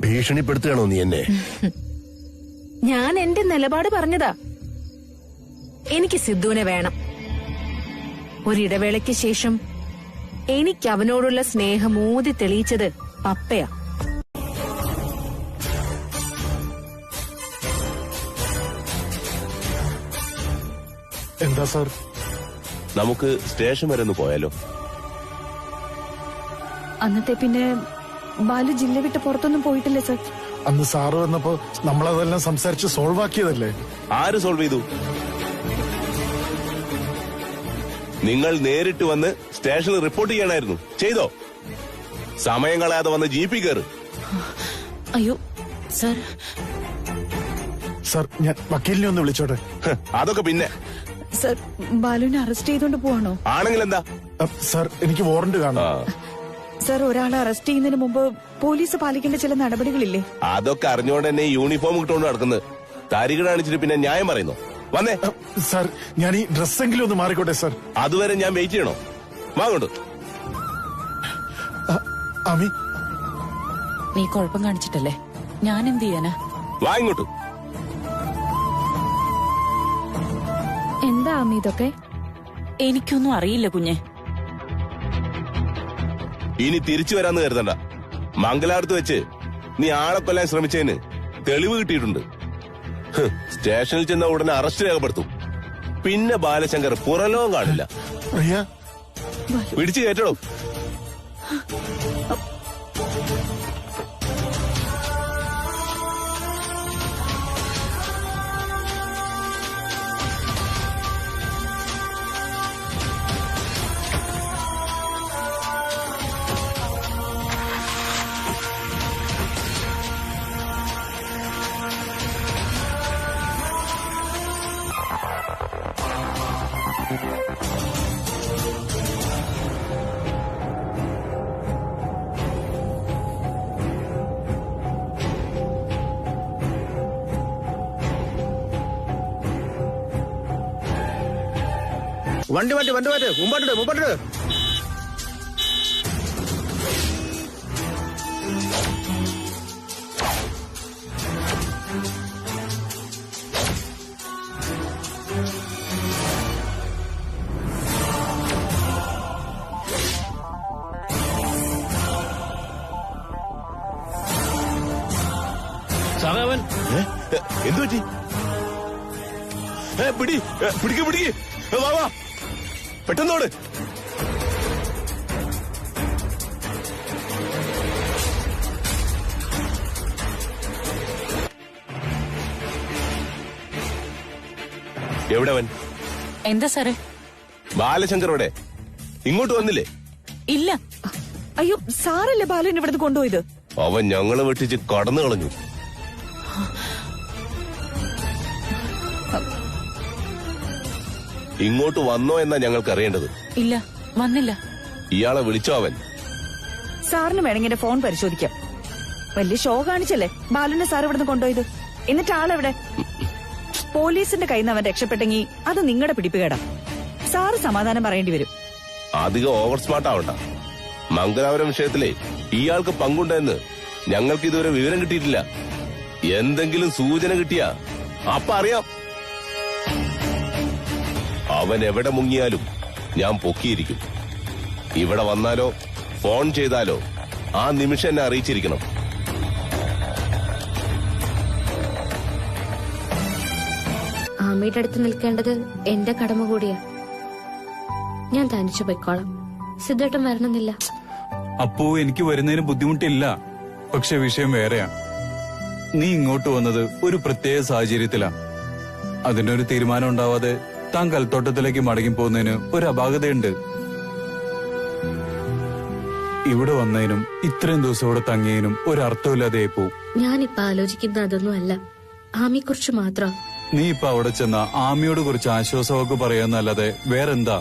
ഭീഷണിപ്പെടുത്തുകയാണോ നീ എന്നെ? ഞാൻ എന്റെ നിലപാട് പറഞ്ഞതാ. എനിക്ക് സിദ്ധുവിനെ വേണം. ഒരിടവേളയ്ക്ക് ശേഷം എനിക്ക് അവനോടുള്ള സ്നേഹം ഊതി തെളിയിച്ചത് പപ്പയാ. എന്താ സാർ? നമുക്ക് സ്റ്റേഷൻ വരെ ഒന്ന് പോയാലോ? അന്നത്തെ പിന്നെ ബാലു ജില്ല വിട്ട് പുറത്തൊന്നും പോയിട്ടില്ല സർ. അന്ന് സാറ് വന്നപ്പോ നമ്മളതെല്ലാം സംസാരിച്ച് സോൾവ് ആക്കിയതല്ലേ? ആര് സോൾവ് ചെയ്തു? നിങ്ങൾ നേരിട്ട് വന്ന് സ്റ്റേഷനിൽ റിപ്പോർട്ട് ചെയ്യണമായിരുന്നു. ചെയ്തോ? സമയം കളയാതെ വന്ന് ജീപ്പി കയറ്. അയ്യോ സർ. സാർ, ഞാൻ വക്കീലിനെ ഒന്ന് വിളിച്ചോട്ടെ? അതൊക്കെ പിന്നെ. സർ, ബാലുവിനെ അറസ്റ്റ് ചെയ്തോണ്ട് പോവാണോ? ആണെങ്കിൽ എന്താ സാർ, എനിക്ക് വാറണ്ട് കാണാം. സർ, ഒരാളെ അറസ്റ്റ് ചെയ്യുന്നതിന് മുമ്പ് പോലീസ് പാലിക്കേണ്ട ചില നടപടികളില്ലേ? അതൊക്കെ അറിഞ്ഞുകൊണ്ട് തന്നെ യൂണിഫോം ഇട്ടുകൊണ്ട് നടക്കുന്നത്. താരിഖ് കാണിച്ചിട്ട് പിന്നെ ന്യായം പറയുന്നു. വന്നേ സാർ, ഞാൻ ഈ ഡ്രസ്സെങ്കിലും ഒന്ന് മാറിക്കോട്ടെ സാർ? അതുവരെ ഞാൻ വെയിറ്റ് ചെയ്യണോ? വാങ്ങോട്ട്. അമി, നീ കുഴപ്പം കാണിച്ചിട്ടല്ലേ? ഞാൻ എന്ത് ചെയ്യാനാ? വാ ഇങ്ങോട്ട്. എന്താ അമ്മ ഇതൊക്കെ? എനിക്കൊന്നും അറിയില്ല കുഞ്ഞെ. ഇനി തിരിച്ചു വരാന്ന് കരുതണ്ട. മംഗലാപുരത്ത് വെച്ച് നീ ആളെ കൊല്ലാൻ ശ്രമിച്ചതിന് തെളിവ് കിട്ടിയിട്ടുണ്ട്. സ്റ്റേഷനിൽ ചെന്ന ഉടനെ അറസ്റ്റ് രേഖപ്പെടുത്തും. പിന്നെ ബാലശങ്കർ പുറലോകം കാണില്ല. പ്രിയ, പിടിച്ചു കയറ്റടോ. വണ്ടി മാറ്റി മുമ്പോട്ടിട്ട്. സഹവൻ എന്തു പറ്റി? പിടിക്ക്. വാ പെട്ടെന്നോട്. എവിടെ അവൻ? എന്താ സാറേ? ബാലശങ്കർ എവിടെ? ഇങ്ങോട്ട് വന്നില്ലേ? ഇല്ല. അയ്യോ, സാറല്ലേ ബാലുവിനെ ഇവിടുന്ന് കൊണ്ടുപോയത്? അവൻ ഞങ്ങളെ വെട്ടിച്ച് കടന്നു കളഞ്ഞു. ഇങ്ങോട്ട് വന്നോ എന്നാ ഞങ്ങൾക്ക് അറിയേണ്ടത്. ഇല്ല, വന്നില്ല. ഇയാളെ വിളിച്ചോ അവൻ? സാറിന് വേണമെങ്കിൽ എന്റെ ഫോൺ പരിശോധിക്കാം. വലിയ ഷോ കാണിച്ചല്ലേ ബാലുവിനെ സാർ ഇവിടുന്ന് കൊണ്ടുപോയത്. എന്നിട്ട് ആളെവിടെ? പോലീസിന്റെ കയ്യിൽ നിന്ന് അവൻ രക്ഷപ്പെട്ടെങ്കിൽ അത് നിങ്ങളുടെ പിടിപ്പുകേടാ. സാറ് സമാധാനം പറയേണ്ടി വരും. അധികം ഓവർ സ്മാർട്ട് ആവണ്ട. മംഗലാപുരം വിഷയത്തിലെ ഇയാൾക്ക് പങ്കുണ്ടെന്ന് ഞങ്ങൾക്ക് ഇതുവരെ വിവരം കിട്ടിയിട്ടില്ല. എന്തെങ്കിലും സൂചന കിട്ടിയാ അപ്പ അറിയാം. അവൻ എവിടെ മുങ്ങിയാലും ഞാൻ പൊക്കിയിരിക്കും. ഇവിടെ വന്നാലോ ഫോൺ ചെയ്താലോ ആ നിമിഷം എന്നെ അറിയിച്ചിരിക്കണം. ആമിയുടെ അടുത്ത് നിൽക്കേണ്ടത് എന്റെ കടമ കൂടിയാ. ഞാൻ തനിച്ചു പോയിക്കോളാം. സിദ്ധേട്ടൻ വരണമെന്നില്ല. അപ്പോ എനിക്ക് വരുന്നതിന് ബുദ്ധിമുട്ടില്ല. പക്ഷെ വിഷയം വേറെയാ. നീ ഇങ്ങോട്ട് വന്നത് ഒരു പ്രത്യേക സാഹചര്യത്തിലാ. അതിനൊരു തീരുമാനം ഉണ്ടാവാതെ താൻ കൽത്തോട്ടത്തിലേക്ക് മടങ്ങി പോകുന്നതിന് ഒരു അപാകതയുണ്ട്. ഇവിടെ വന്നതിനും ഇത്രയും ദിവസം ഇവിടെ തങ്ങിയതിനും ഒരു അർത്ഥമില്ലാതെ പോവും. ഞാനിപ്പോ ആലോചിക്കുന്ന അതൊന്നും അല്ല, ആമിയെ കുറിച്ച് മാത്രം. നീ ഇപ്പൊ അവിടെ ചെന്ന ആമിയോട് കുറിച്ച് ആശ്വാസമൊക്കെ പറയാന്നല്ലാതെ വേറെന്താ?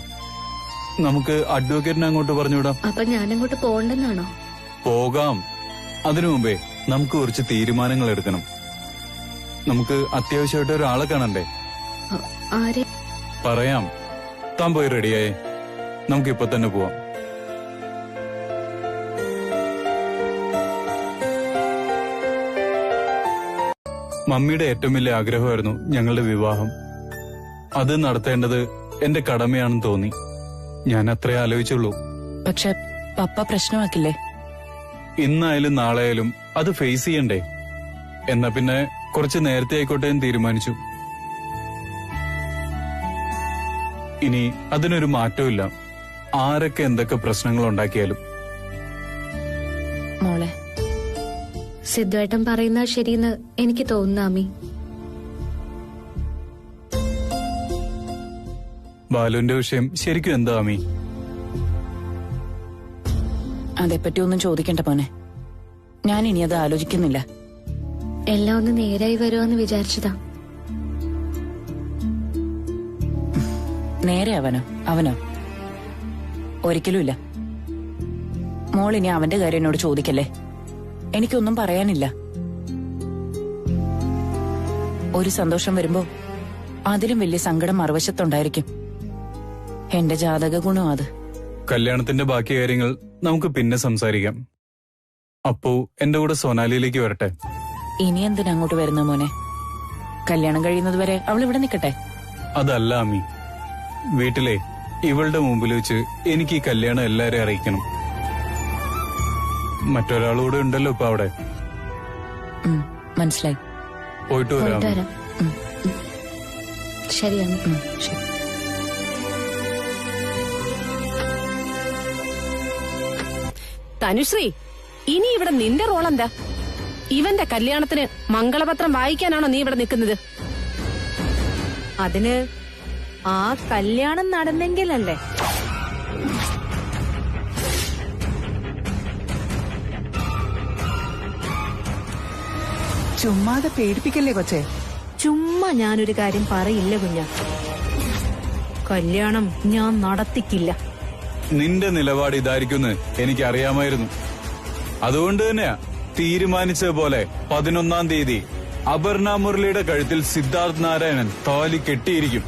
നമുക്ക് അഡ്വക്കേറ്റിനെ അങ്ങോട്ട് പറഞ്ഞുവിടാം. അപ്പൊ ഞാനങ്ങോട്ട് പോകണ്ടെന്നാണോ? പോകാം. അതിനു മുമ്പേ നമുക്ക് കുറച്ച് തീരുമാനങ്ങൾ എടുക്കണം. നമുക്ക് അത്യാവശ്യമായിട്ട് ഒരാളെ കാണണ്ടേ? ആരെ? പറയാം. താൻ പോയി റെഡിയായേ. നമുക്കിപ്പൊ തന്നെ പോവാം. മമ്മിയുടെ ഏറ്റവും വലിയ ആഗ്രഹമായിരുന്നു ഞങ്ങളുടെ വിവാഹം. അത് നടത്തേണ്ടത് എന്റെ കടമയാണെന്ന് തോന്നി. ഞാൻ അത്രേ ആലോചിച്ചുള്ളൂ. പക്ഷെ പപ്പ പ്രശ്നമാക്കില്ലേ? ഇന്നായാലും നാളെയായാലും അത് ഫേസ് ചെയ്യണ്ടേ? എന്നാ പിന്നെ കുറച്ച് നേരത്തെ ആയിക്കോട്ടെ എന്ന് തീരുമാനിച്ചു. ഇനി അതിനൊരു മാറ്റമില്ല, ആരൊക്കെ എന്തൊക്കെ പ്രശ്നങ്ങൾ ഉണ്ടാക്കിയാലും. മോളെ, സിദ്ധുവേട്ടൻ പറയുന്നത് ശരിയെന്ന് എനിക്ക് തോന്നുന്നു ആമി. ബാലുവിന്റെ വിഷയം ശരിക്കും എന്താ ആമി? അതേപ്പറ്റി ഒന്നും ചോദിക്കണ്ട മോനെ. ഞാൻ ഇനി അത് ആലോചിക്കുന്നില്ല. എല്ലാം ഒന്ന് നേരായി വരുമെന്ന് വിചാരിച്ചതാ. നേരെ അവനോ ഒരിക്കലുമില്ല. മോളിനി അവന്റെ കാര്യം എന്നോട് ചോദിക്കല്ലേ. എനിക്കൊന്നും പറയാനില്ല. ഒരു സന്തോഷം വരുമ്പോ അതിലും വലിയ സങ്കടം മറുവശത്തുണ്ടായിരിക്കും. എന്റെ ജാതക ഗുണം അത്. കല്യാണത്തിന്റെ ബാക്കി കാര്യങ്ങൾ നമുക്ക് പിന്നെ സംസാരിക്കാം. അപ്പോ എന്റെ കൂടെ സോനാലിയിലേക്ക് വരട്ടെ. ഇനി എന്തിനാ അങ്ങോട്ട് വരുന്ന മോനെ? കല്യാണം കഴിയുന്നത് വരെ അവൾ ഇവിടെ നിൽക്കട്ടെ. അതല്ല അമ്മി, വീട്ടിലെ ഇവളുടെ മുമ്പിൽ വെച്ച് എനിക്ക് ഈ കല്യാണം എല്ലാരെയും അറിയിക്കണം. മറ്റൊരാളൂടെ ഉണ്ടല്ലോ ഇപ്പൊ അവിടെ. മനസ്സിലായി. പോയിട്ട് വരാം. ശരിയാണ്. ശരി. തനുശ്രീ, ഇനി ഇവിടെ നിന്റെ റോൾ എന്താ? ഇവന്റെ കല്യാണത്തിന് മംഗളപത്രം വായിക്കാനാണോ നീ ഇവിടെ നിൽക്കുന്നത്? അതിന് ആ കല്യാണം നടന്നെങ്കിലല്ലേ. ചുമ്മാതെ പേടിപ്പിക്കല്ലേ കൊച്ചേ. ചുമ്മാ ഞാനൊരു കാര്യം പറയില്ല കുഞ്ഞ. കല്യാണം ഞാൻ നടത്തിക്കില്ല. നിന്റെ നിലപാട് ഇതായിരിക്കുമെന്ന് എനിക്കറിയാമായിരുന്നു. അതുകൊണ്ട് തന്നെയാ തീരുമാനിച്ചത് പോലെ 11-ാം തീയതി അപർണ മുരളിയുടെ കഴുത്തിൽ സിദ്ധാർത്ഥ് നാരായണൻ താലി കെട്ടിയിരിക്കും.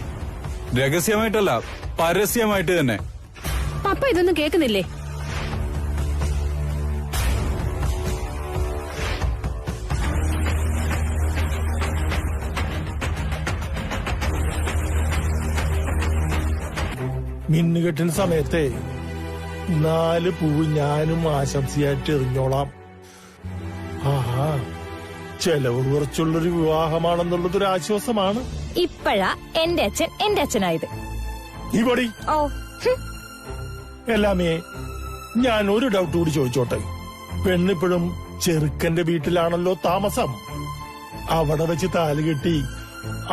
രഹസ്യമായിട്ടല്ല, പരസ്യമായിട്ട് തന്നെ. പപ്പ ഇതൊന്നും കേൾക്കുന്നില്ലേ? മിന്നുകെട്ടിന് സമയത്തെ 4 പൂവ് ഞാനും ആശംസയായിട്ട് എറിഞ്ഞോളാം. ആഹാ, ചെലവ് കുറച്ചുള്ളൊരു വിവാഹമാണെന്നുള്ളതൊരു ആശ്വാസമാണ്. ഇപ്പഴാ എന്റെ അച്ഛനായത്. ഈ പൊടി ഓ എല്ലാമേ, ഞാൻ ഒരു ഡൗട്ട് കൂടി ചോദിച്ചോട്ടെ. പെണ്ണിപ്പോഴും ചെറുക്കന്റെ വീട്ടിലാണല്ലോ താമസം. അവിടെ വെച്ച് താലി കെട്ടി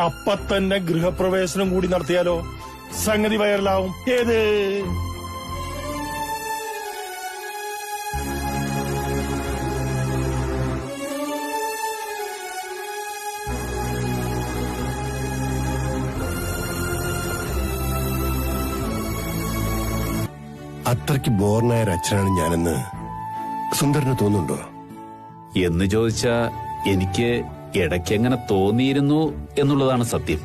അപ്പ തന്നെ ഗൃഹപ്രവേശനം കൂടി നടത്തിയാലോ? സംഗതി വൈറലാവും. ഏത്? അത്രയ്ക്ക് ബോറിനായ ഒരു അച്ഛനാണ് ഞാനെന്ന് സുന്ദരന് തോന്നുന്നുണ്ടോ? എന്ന് ചോദിച്ചാ എനിക്ക് ഇടയ്ക്കെങ്ങനെ തോന്നിയിരുന്നു എന്നുള്ളതാണ് സത്യം.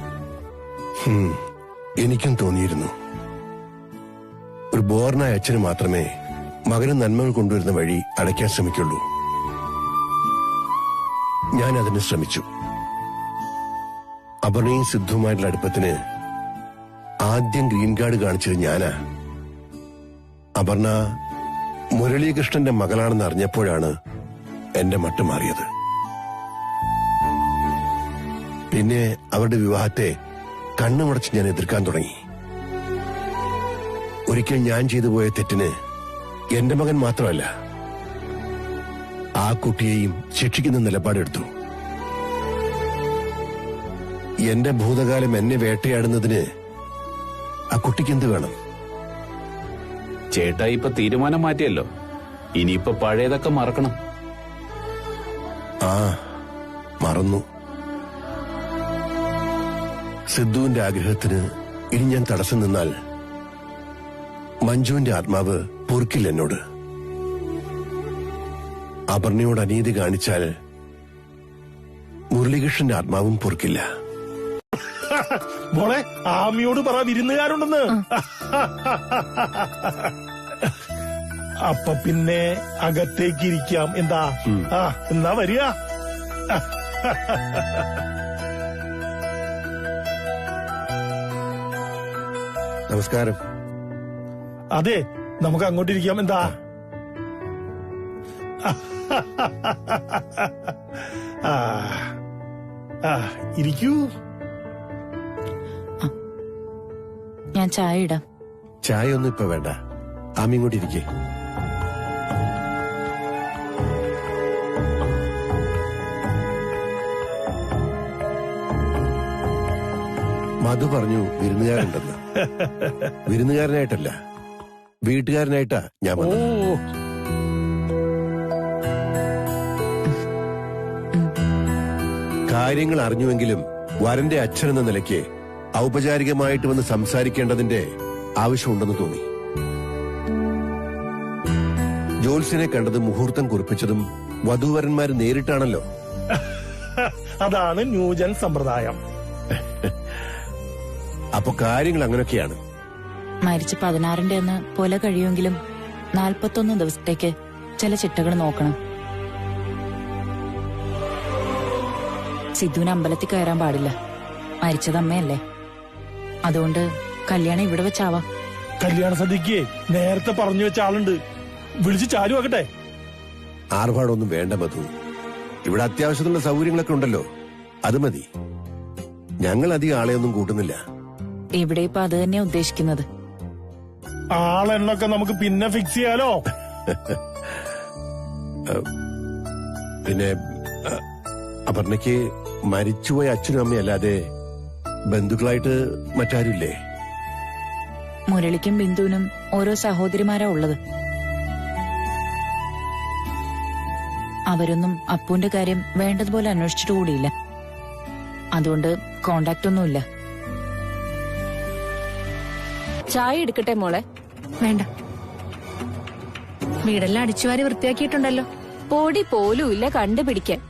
എനിക്കും തോന്നിയിരുന്നു. ഒരു ബോറിനായ അച്ഛന് മാത്രമേ മകന് നന്മകൾ കൊണ്ടുവരുന്ന വഴി അടയ്ക്കാൻ ശ്രമിക്കുള്ളൂ. ഞാൻ അതിന് ശ്രമിച്ചു. അപർണയും സിദ്ധുവുമായിട്ടുള്ള അടുപ്പത്തിന് ആദ്യം ഗ്രീൻ കാർഡ് കാണിച്ചത് ഞാനാ. അപർണ മുരളീകൃഷ്ണന്റെ മകളാണെന്ന് അറിഞ്ഞപ്പോഴാണ് എന്റെ മട്ട് മാറിയത്. പിന്നെ അവരുടെ വിവാഹത്തെ കണ്ണുമടച്ച് ഞാൻ എതിർക്കാൻ തുടങ്ങി. ഒരിക്കൽ ഞാൻ ചെയ്തു പോയ തെറ്റിന് എന്റെ മകൻ മാത്രമല്ല, ആ കുട്ടിയെയും ശിക്ഷിക്കുന്ന നിലപാടെടുത്തു. എന്റെ ഭൂതകാലം എന്നെ വേട്ടയാടുന്നതിന് ആ കുട്ടിക്ക് എന്ത് വേണം? ചേട്ടാ ഇപ്പൊ തീരുമാനം മാറ്റിയല്ലോ, ഇനിയിപ്പൊ പഴയതൊക്കെ മറക്കണം. ആ, മറന്നു. സിദ്ധുവിന്റെ ആഗ്രഹത്തിന് ഇനി ഞാൻ തടസ്സം നിന്നാൽ മഞ്ജുവിന്റെ ആത്മാവ് പൊറുക്കില്ല എന്നോട്. അപർണയോട് അനീതി കാണിച്ചാൽ മുരളീകൃഷ്ണന്റെ ആത്മാവും പൊറുക്കില്ല. മോളെ, ആമിയോട് പറ വിരുന്നുകാരുണ്ടെന്ന്. അപ്പൊ പിന്നെ അകത്തേക്ക് ഇരിക്കാം. എന്താ? എന്നാ വരിക. നമസ്കാരം. അതെ, നമുക്ക് അങ്ങോട്ടിരിക്കാം. എന്താ? ഇരിക്കൂ. ഞാൻ ചായ ഇടാം. ചായ ഒന്നും ഇപ്പൊ വേണ്ട. ആമി ഇങ്ങോട്ടിരിക്കേ. മധു പറഞ്ഞു വിരുന്നുകാരുണ്ടെന്ന്. വിരുന്നുകാരനായിട്ടല്ല, വീട്ടുകാരനായിട്ടാ ഞാൻ വന്നത്. കാര്യങ്ങൾ അറിഞ്ഞുവെങ്കിലും വരന്റെ അച്ഛനെന്ന നിലയ്ക്ക് ഔപചാരികമായിട്ട് വന്ന് സംസാരിക്കേണ്ടതിന്റെ ആവശ്യമുണ്ടെന്ന് തോന്നി. ജോത്സ്യനെ കണ്ടത് മുഹൂർത്തം കുറിപ്പിച്ചതും വധൂവരന്മാര് നേരിട്ടാണല്ലോ. അതാണ് ന്യൂജൻ സമ്പ്രദായം. അപ്പൊ കാര്യങ്ങൾ അങ്ങനെയൊക്കെയാണ്. മരിച്ച് 16-ന്റെ അന്ന് പോലെ കഴിയുമെങ്കിലും 41 ദിവസത്തേക്ക് ചില ചിട്ടകൾ നോക്കണം. സിദ്ധുവിന് അമ്പലത്തിൽ കയറാൻ പാടില്ല. മരിച്ചത് അമ്മയല്ലേ. അതുകൊണ്ട് കല്യാണം ഇവിടെ വെച്ചാവാം. കല്യാണ സദ്യക്ക് നേരത്തെ പറഞ്ഞു വെച്ച ആളുണ്ട്, വിളിച്ച് ചാരുവാക്കട്ടെ. ആർഭാടൊന്നും വേണ്ട മധു. ഇവിടെ അത്യാവശ്യത്തിനുള്ള സൗകര്യങ്ങളൊക്കെ ഉണ്ടല്ലോ, അത് മതി. ഞങ്ങൾ അധികം ആളെയൊന്നും കൂട്ടുന്നില്ല. ഇവിടെ ഇപ്പൊ അത് തന്നെയാ ഉദ്ദേശിക്കുന്നത്. ആളെണ്ണൊക്കെ നമുക്ക് പിന്നെ ഫിക്സ് ചെയ്യാലോ. പിന്നെ അപർണയ്ക്ക് മരിച്ചുപോയ അച്ഛനും അമ്മയും അല്ലാതെ ബന്ധുക്കളായിട്ട് മറ്റാരുമില്ലേ? മുരളിക്കും ബിന്ദുവിനും ഓരോ സഹോദരിമാരാ ഉള്ളത്. അവരൊന്നും അപ്പുവിന്റെ കാര്യം വേണ്ടതുപോലെ അന്വേഷിച്ചിട്ട് കൂടിയില്ല. അതുകൊണ്ട് കോണ്ടാക്ട് ഒന്നുമില്ല. ചായ എടുക്കട്ടെ മോളെ? വേണ്ട, വീടെല്ലാം അടിച്ചുവാരി വൃത്തിയാക്കിയിട്ടുണ്ടല്ലോ. പൊടി പോലും ഇല്ല കണ്ടുപിടിക്കാൻ.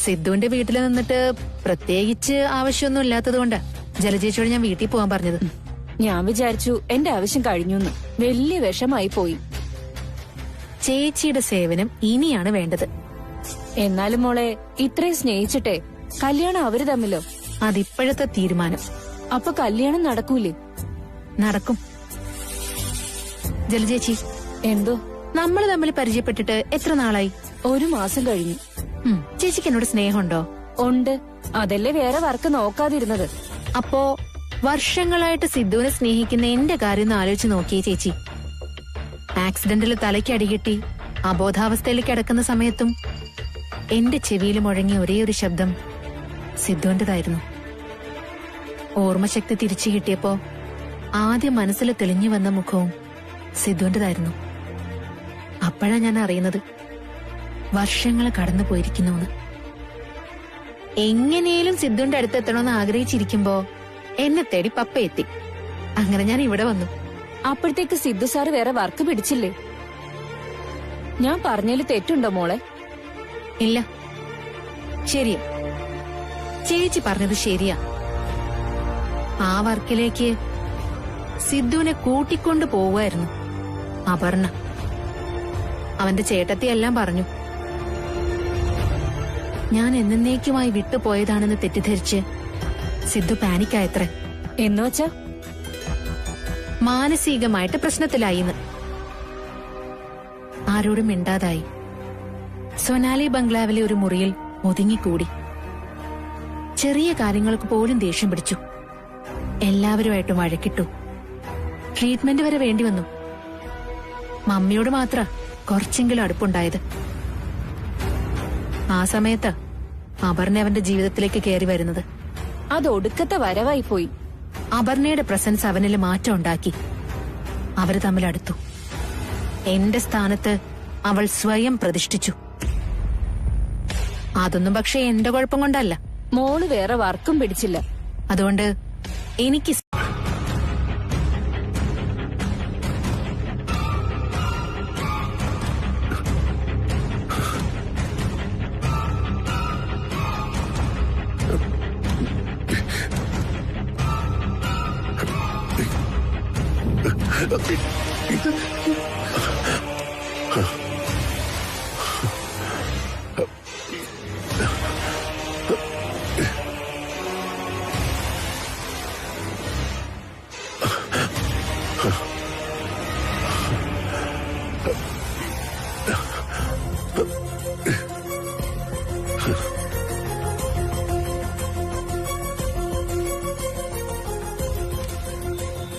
സിദ്ധുവിന്റെ വീട്ടിൽ നിന്നിട്ട് പ്രത്യേകിച്ച് ആവശ്യമൊന്നും ഇല്ലാത്തതുകൊണ്ട് ജലജേച്ചിയോട് ഞാൻ വീട്ടിൽ പോകാൻ പറഞ്ഞത്. ഞാൻ വിചാരിച്ചു എന്റെ ആവശ്യം കഴിഞ്ഞു. വലിയ വിഷമായി പോയി. ചേച്ചിയുടെ സേവനം ഇനിയാണ് വേണ്ടത്. എന്നാലും മോളെ, ഇത്രയും സ്നേഹിച്ചിട്ടെ കല്യാണം അവര് തമ്മിലോ? അതിപ്പോഴത്തെ തീരുമാനം. അപ്പൊ കല്യാണം നടക്കൂലേ? നടക്കും. ജലജേച്ചി, എന്തോ? നമ്മൾ തമ്മിൽ പരിചയപ്പെട്ടിട്ട് എത്ര നാളായി? 1 മാസം കഴിഞ്ഞു. ചേച്ചിക്ക് എന്നോട് സ്നേഹമുണ്ടോ? ഉണ്ട്. അതല്ലേ വേറെ വർക്ക് നോക്കാതിരുന്നത്. അപ്പോ വർഷങ്ങളായിട്ട് സിദ്ധുവിനെ സ്നേഹിക്കുന്ന എന്റെ കാര്യം ഒന്ന് ആലോചിച്ച് നോക്കിയേ ചേച്ചി. ആക്സിഡന്റിൽ തലയ്ക്ക് അടികിട്ടി അബോധാവസ്ഥയിൽ കിടക്കുന്ന സമയത്തും എന്റെ ചെവിയിൽ മുഴങ്ങിയ ഒരേ ഒരു ശബ്ദം സിദ്ധുവിന്റേതായിരുന്നു. ഓർമ്മശക്തി തിരിച്ചു കിട്ടിയപ്പോ ആദ്യം മനസ്സിൽ തെളിഞ്ഞു വന്ന മുഖവും സിദ്ധുവിന്റേതായിരുന്നു. അപ്പോഴാ ഞാൻ അറിയുന്നത് വർഷങ്ങൾ കടന്നു പോയിരിക്കുന്നുവെന്ന്. എങ്ങനെയും സിദ്ധുവിന്റെ അടുത്തെത്തണമെന്ന് ആഗ്രഹിച്ചിരിക്കുമ്പോ എന്നെ തേടി പപ്പ എത്തി. അങ്ങനെ ഞാൻ ഇവിടെ വന്നു. അപ്പോഴത്തേക്ക് സിദ്ധു സാറ് വേറെ വർക്ക് പിടിച്ചില്ലേ? ഞാൻ പറഞ്ഞതിൽ തെറ്റുണ്ടോ മോളെ? ഇല്ല, ശരിയാ. ചേച്ചി പറഞ്ഞത് ശരിയാ. ആ വർക്കിലേക്ക് സിദ്ധുവിനെ കൂട്ടിക്കൊണ്ടു പോവുമായിരുന്നു അപർണ. അവന്റെ ചേട്ടത്തി എല്ലാം പറഞ്ഞു. ഞാൻ എന്നേക്കുമായി വിട്ടുപോയതാണെന്ന് തെറ്റിദ്ധരിച്ച് സിദ്ധു പാനിക്കായത്രേ. എന്നുവച്ചാ മാനസികമായിട്ട് പ്രശ്നത്തിലായിന്ന്. ആരോടും മിണ്ടാതായി സൊനാലി ബംഗ്ലാവിലെ ഒരു മുറിയിൽ ഒതുങ്ങിക്കൂടി. ചെറിയ കാര്യങ്ങൾക്ക് പോലും ദേഷ്യം പിടിച്ചു. എല്ലാവരുമായിട്ടും വഴക്കിട്ടു. ട്രീറ്റ്മെന്റ് വരെ വേണ്ടി വന്നു. മമ്മിയോട് മാത്ര കുറച്ചെങ്കിലും അടുപ്പുണ്ടായത്. ആ സമയത്ത് അപർണ അവന്റെ ജീവിതത്തിലേക്ക് കയറി വരുന്നത്. അത് ഒടുക്കത്തെ വരവായി പോയി. അപർണയുടെ പ്രസൻസ് അവനിൽ മാറ്റം ഉണ്ടാക്കി. അവര് തമ്മിൽ അടുത്തു. എന്റെ സ്ഥാനത്ത് അവൾ സ്വയം പ്രതിഷ്ഠിച്ചു. അതൊന്നും പക്ഷെ എന്റെ കുഴപ്പം കൊണ്ടല്ല. മോള് വേറെ വർക്കും പിടിച്ചില്ല. അതുകൊണ്ട് എനിക്ക്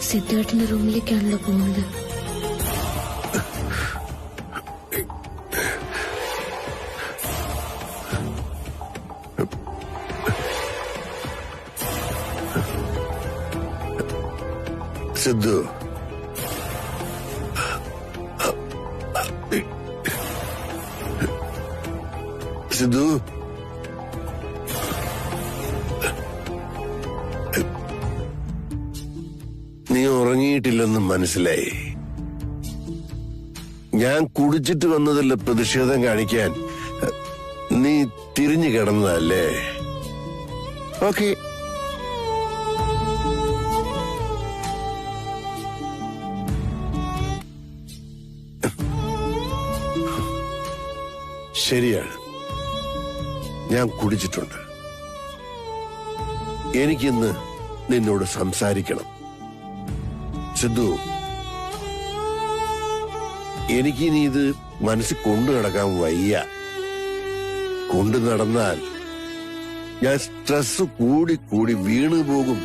സിദ്ധുവേട്ടന്റെ റൂമിലേക്കാണല്ലോ പോകുന്നത്. സിദ്ധു, സിദ്ധു, നീ ഉറങ്ങിയിട്ടില്ലെന്ന് മനസ്സിലായി. ഞാൻ കുടിച്ചിട്ട് വന്നതല്ല പ്രതിഷേധം കാണിക്കാൻ നീ തിരിഞ്ഞു കിടന്നതല്ലേ? ഓക്കെ, ശരിയാണ്. ഞാൻ കുടിച്ചിട്ടുണ്ട്. എനിക്കിന്ന് നിന്നോട് സംസാരിക്കണം. സിദ്ധു, എനിക്കിനി ഇത് മനസ്സിൽ കൊണ്ടു നടക്കാൻ വയ്യ. കൊണ്ടു നടന്നാൽ ഞാൻ സ്ട്രെസ് കൂടി കൂടി വീണു പോകും.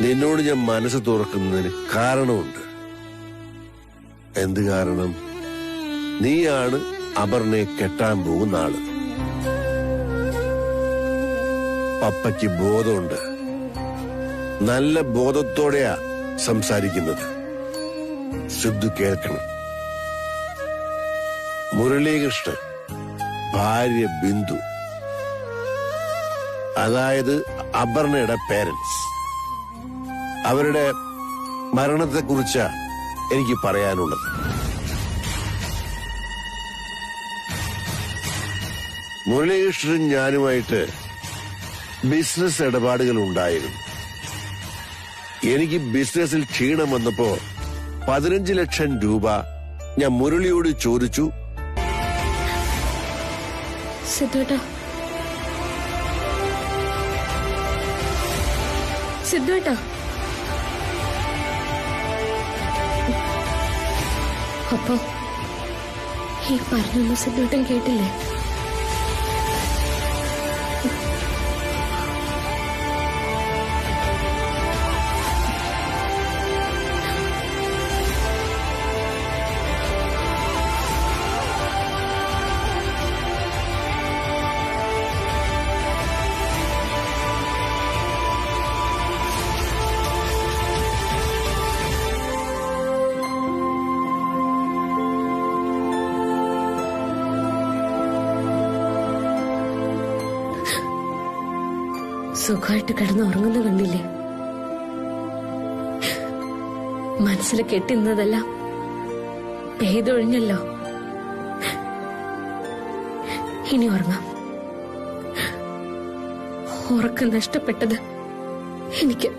നിന്നോട് ഞാൻ മനസ്സ് തുറക്കുന്നതിന് കാരണമുണ്ട്. എന്ത് കാരണം? നീയാണ് അപർണയെ കെട്ടാൻ പോകുന്ന ആള്. പപ്പയ്ക്ക് ബോധമുണ്ട്. നല്ല ബോധത്തോടെയാ സംസാരിക്കുന്നത്. സിദ്ധു കേൾക്കണം. മുരളീകൃഷ്ണൻ, ഭാര്യ ബിന്ദു, അതായത് അപർണയുടെ പേരൻസ്, അവരുടെ മരണത്തെക്കുറിച്ചാ എനിക്ക് പറയാനുള്ളത്. മുരളീകൃഷ്ണൻ ഞാനുമായിട്ട് ബിസിനസ് ഇടപാടുകൾ ഉണ്ടായിരുന്നു. എനിക്ക് ബിസിനസ്സിൽ ക്ഷീണം വന്നപ്പോ 15 ലക്ഷം രൂപ ഞാൻ മുരളിയോട് ചോദിച്ചു. സിദ്ധുവേട്ടാ, സിദ്ധുവേട്ടാ, അപ്പൊ ഈ പറഞ്ഞൊന്നും സിദ്ധുവേട്ടൻ കേട്ടില്ലേ? സുഖമായിട്ട് കിടന്നുറങ്ങുന്ന കണ്ടില്ലേ? മനസ്സിൽ കെട്ടിന്നതെല്ലാം പെയ്തൊഴിഞ്ഞല്ലോ. ഇനി ഉറങ്ങാം. ഉറക്കം നഷ്ടപ്പെട്ടത് എനിക്ക്.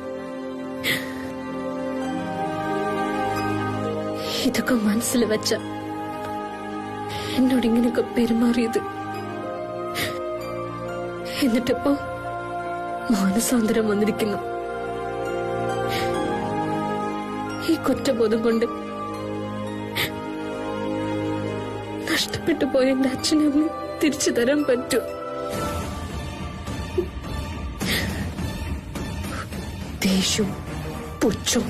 ഇതൊക്കെ മനസ്സിൽ വെച്ച എന്നോട് ഇങ്ങനെയൊക്കെ പെരുമാറിയത്. എന്നിട്ടിപ്പോ മാനസാന്തരം വന്നിരിക്കുന്നു. ഈ കുറ്റബോധം കൊണ്ട് നഷ്ടപ്പെട്ടു പോയ എന്റെ അച്ഛനെ അമ്മ തിരിച്ചു തരാൻ പറ്റൂ? ദേഷ്യവും പുച്ഛവും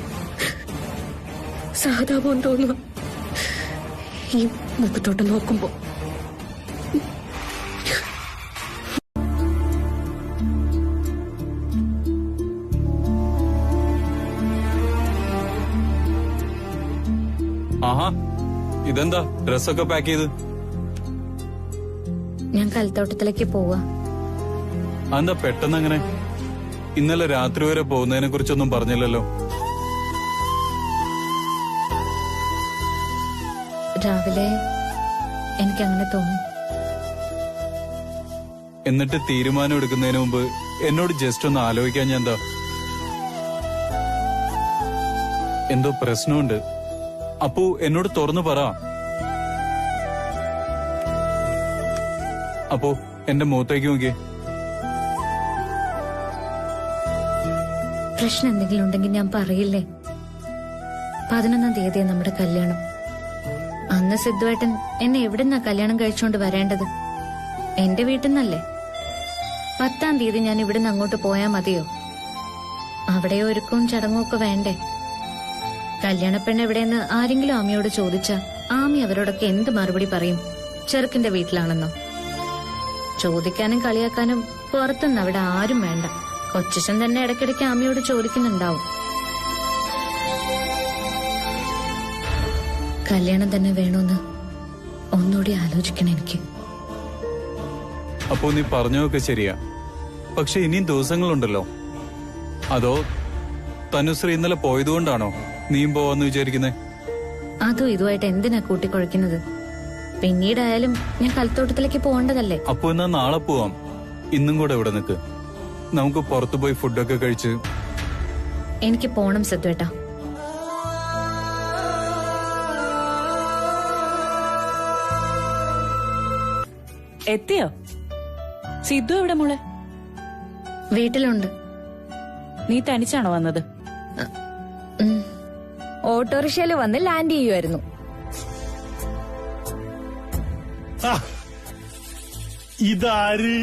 സഹതാപവും തോന്നുക ഈ മുഖത്തോട്ട് നോക്കുമ്പോ. ആഹാ, ഇതെന്താ ഡ്രസ്സൊക്കെ പാക്ക് ചെയ്ത്? ഞാൻ കൽത്തോട്ടത്തിലേക്ക് പോവാ. അതെന്താ പെട്ടെന്ന് അങ്ങനെ? ഇന്നലെ രാത്രി വരെ പോകുന്നതിനെ കുറിച്ചൊന്നും പറഞ്ഞില്ലല്ലോ. രാവിലെ എനിക്കങ്ങനെ തോന്നി. എന്നിട്ട് തീരുമാനം എടുക്കുന്നതിന് മുമ്പ് എന്നോട് ജസ്റ്റ് ഒന്ന് ആലോചിക്കാൻ ഞാൻ എന്താ? എന്തോ പ്രശ്നമുണ്ട്. അപ്പു എന്നോട് തുറന്നു പറ. അപ്പോ എന്റെ മുഖത്തേക്ക് നോക്കിയേ. പ്രശ്നം എന്തെങ്കിലും ഉണ്ടെങ്കിൽ ഞാൻ പറയില്ലേ? 11-ാം തീയതിയാ നമ്മുടെ കല്യാണം. അന്ന് സിദ്ധുവേട്ടൻ എന്നെ എവിടുന്നാ കല്യാണം കഴിച്ചോണ്ട് വരേണ്ടത്? എന്റെ വീട്ടിൽ നിന്നല്ലേ. 10-ാം തീയതി ഞാൻ ഇവിടുന്ന് അങ്ങോട്ട് പോയാ മതിയോ? അവിടെ ഒരുക്കവും ചടങ്ങും ഒക്കെ വേണ്ടേ? കല്യാണപ്പെണ്ണ് എവിടെയെന്ന് ആരെങ്കിലും ആമിയോട് ചോദിച്ചാ ആമി അവരോടൊക്കെ എന്ത് മറുപടി പറയും? ചെറുക്കിന്റെ വീട്ടിലാണെന്നോ? ചോദിക്കാനും കളിയാക്കാനും പുറത്തുനിന്ന് അവിടെ ആരും വേണ്ട. കൊച്ചച്ഛൻ തന്നെ ഇടയ്ക്കിടയ്ക്ക് ആമിയോട് ചോദിക്കുന്നുണ്ടാവും. കല്യാണം തന്നെ വേണമെന്ന് ഒന്നുകൂടി ആലോചിക്കണം എനിക്ക്. അപ്പോ നീ പറഞ്ഞതൊക്കെ ശരിയാ. പക്ഷെ ഇനിയും ദിവസങ്ങളുണ്ടല്ലോ. അതോ തനുശ്രീ ഇന്നലെ പോയതുകൊണ്ടാണോ നീയും പോവാന്ന് വിചാരിക്കുന്നേ? അതും ഇതുമായിട്ട് എന്തിനാ കൂട്ടിക്കൊഴിക്കുന്നത്? പിന്നീടായാലും ഞാൻ കൽത്തോട്ടത്തിലേക്ക് പോകേണ്ടതല്ലേ? അപ്പൊ എന്നാ നാളെ പോവാം. ഇന്നും കൂടെ ഇവിടെ നിൽക്ക്. നമുക്ക് പുറത്തു പോയി ഫുഡൊക്കെ കഴിച്ച്. എനിക്ക് പോണം സിദ്ധുവേട്ടാ. എത്തിയോ? സിദ്ധു എവിടെ മോളെ? വീട്ടിലുണ്ട്. നീ തനിച്ചാണോ വന്നത്? ഓട്ടോറിക്ഷയിൽ വന്ന് ലാൻഡ് ചെയ്യുമായിരുന്നു. ഇതാര്?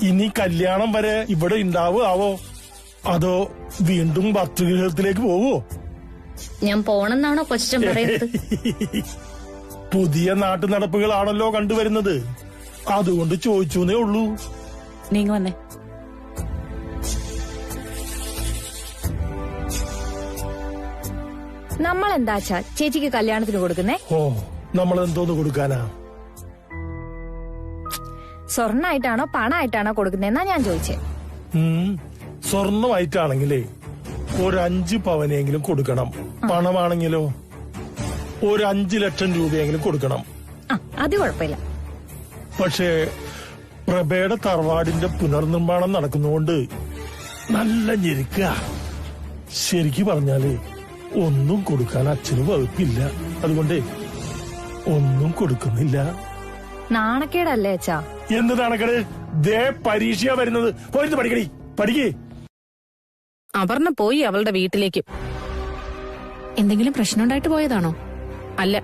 ഇനി കല്യാണം വരെ ഇവിടെ ഉണ്ടാവോ അതോ വീണ്ടും ഭർത്തൃഗൃഹത്തിലേക്ക് പോവോ? ഞാൻ പോണെന്നാണോ കൊച്ചൻ പറയുന്നത്? പുതിയ നാട്ടു നടപ്പുകളാണല്ലോ കണ്ടുവരുന്നത്, അതുകൊണ്ട് ചോദിച്ചേ ഉള്ളൂ. നീങ്ങ വന്നേ. നമ്മളെന്താച്ചാ ചേച്ചിക്ക് കല്യാണത്തിന് കൊടുക്കുന്നേ? ഓ, നമ്മൾ എന്തോന്ന് കൊടുക്കാനാ? സ്വർണ്ണായിട്ടാണോ പണമായിട്ടാണോ കൊടുക്കുന്നേന്നാ ഞാൻ ചോദിച്ചേ. സ്വർണമായിട്ടാണെങ്കിലേ ഒരു 5 പവനെങ്കിലും കൊടുക്കണം. പണമാണെങ്കിലോ ഒരു 5 ലക്ഷം രൂപയെങ്കിലും കൊടുക്കണം. അത് കുഴപ്പമില്ല. പക്ഷേ പ്രഭയുടെ തറവാടിന്റെ പുനർനിർമ്മാണം നടക്കുന്നതുകൊണ്ട് നല്ല ഞെരുക്ക. ശരിക്ക് പറഞ്ഞാല് ഒന്നും കൊടുക്കാൻ അച്ഛന് വകുപ്പില്ല, അതുകൊണ്ട് ഒന്നും കൊടുക്കുന്നില്ല. നാണക്കേടല്ലേ അച്ഛാ? എന്ത് നാണക്കേട്? ദേ പരീക്ഷ വരുന്നത്, പോയിട്ട് പഠിക്കടി, പഠിക്കേ. അപർണ പോയി അവളുടെ വീട്ടിലേക്ക്. എന്തെങ്കിലും പ്രശ്നമുണ്ടായിട്ട് പോയതാണോ? അല്ല,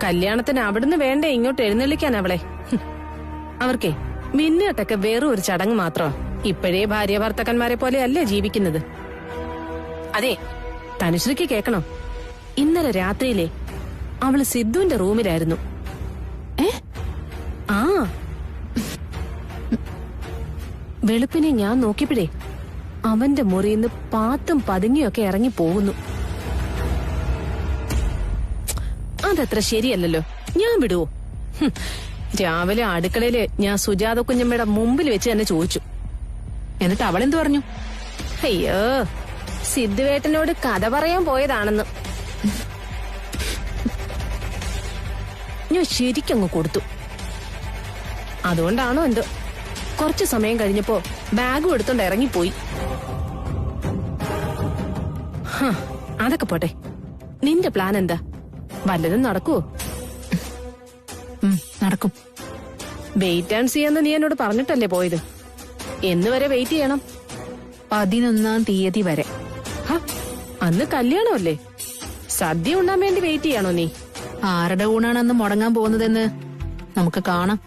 കല്യാണത്തിന് അവിടുന്ന് വേണ്ടേ ഇങ്ങോട്ട് എഴുന്നള്ളിക്കാൻ അവളെ. അവർക്കേ മിന്നുകെട്ടൊക്കെ വെറും ഒരു ചടങ്ങ് മാത്രമാ. ഇപ്പോഴേ ഭാര്യ ഭർത്തക്കന്മാരെ പോലെ അല്ലേ ജീവിക്കുന്നത്. അതെ, തനുശ്രീക്ക് കേക്കണം, ഇന്നലെ രാത്രിയിലെ അവള് സിദ്ധുവിന്റെ റൂമിലായിരുന്നു. ആ വെളുപ്പിനെ ഞാൻ നോക്കിയപ്പോഴേ അവന്റെ മുറിയിന്ന് പാത്തും പതുങ്ങിയൊക്കെ ഇറങ്ങി പോകുന്നു. അതത്ര ശരിയല്ലല്ലോ, ഞാൻ വിടുവോ? രാവിലെ അടുക്കളയില് ഞാൻ സുജാത കുഞ്ഞമ്മയുടെ മുമ്പിൽ വെച്ച് തന്നെ ചോദിച്ചു. എന്നിട്ട് അവളെന്തു പറഞ്ഞു? അയ്യോ, സിദ്ധുവേട്ടനോട് കഥ പറയാൻ പോയതാണെന്ന്. ഞാൻ ശരിക്കങ്ങ് കൊടുത്തു. അതുകൊണ്ടാണോ എന്തോ കുറച്ചു സമയം കഴിഞ്ഞപ്പോ ബാഗും എടുത്തോണ്ട് ഇറങ്ങിപ്പോയി. അതൊക്കെ പോട്ടെ, നിന്റെ പ്ലാൻ എന്താ? വല്ലതും നടക്കുവോ? നടക്കും. വെയിറ്റ് ആൻഡ് സീ എന്ന് നീ എന്നോട് പറഞ്ഞിട്ടല്ലേ പോയത്? എന്ന് വരെ വെയിറ്റ് ചെയ്യണം? 11-ാം തീയതി വരെ. അന്ന് കല്യാണമല്ലേ? സദ്യ ഉണ്ണാൻ വേണ്ടി വെയിറ്റ് ചെയ്യണോ നീ? ആരുടെ ഊണാണ് അന്ന് മുടങ്ങാൻ പോകുന്നതെന്ന് നമുക്ക് കാണാം.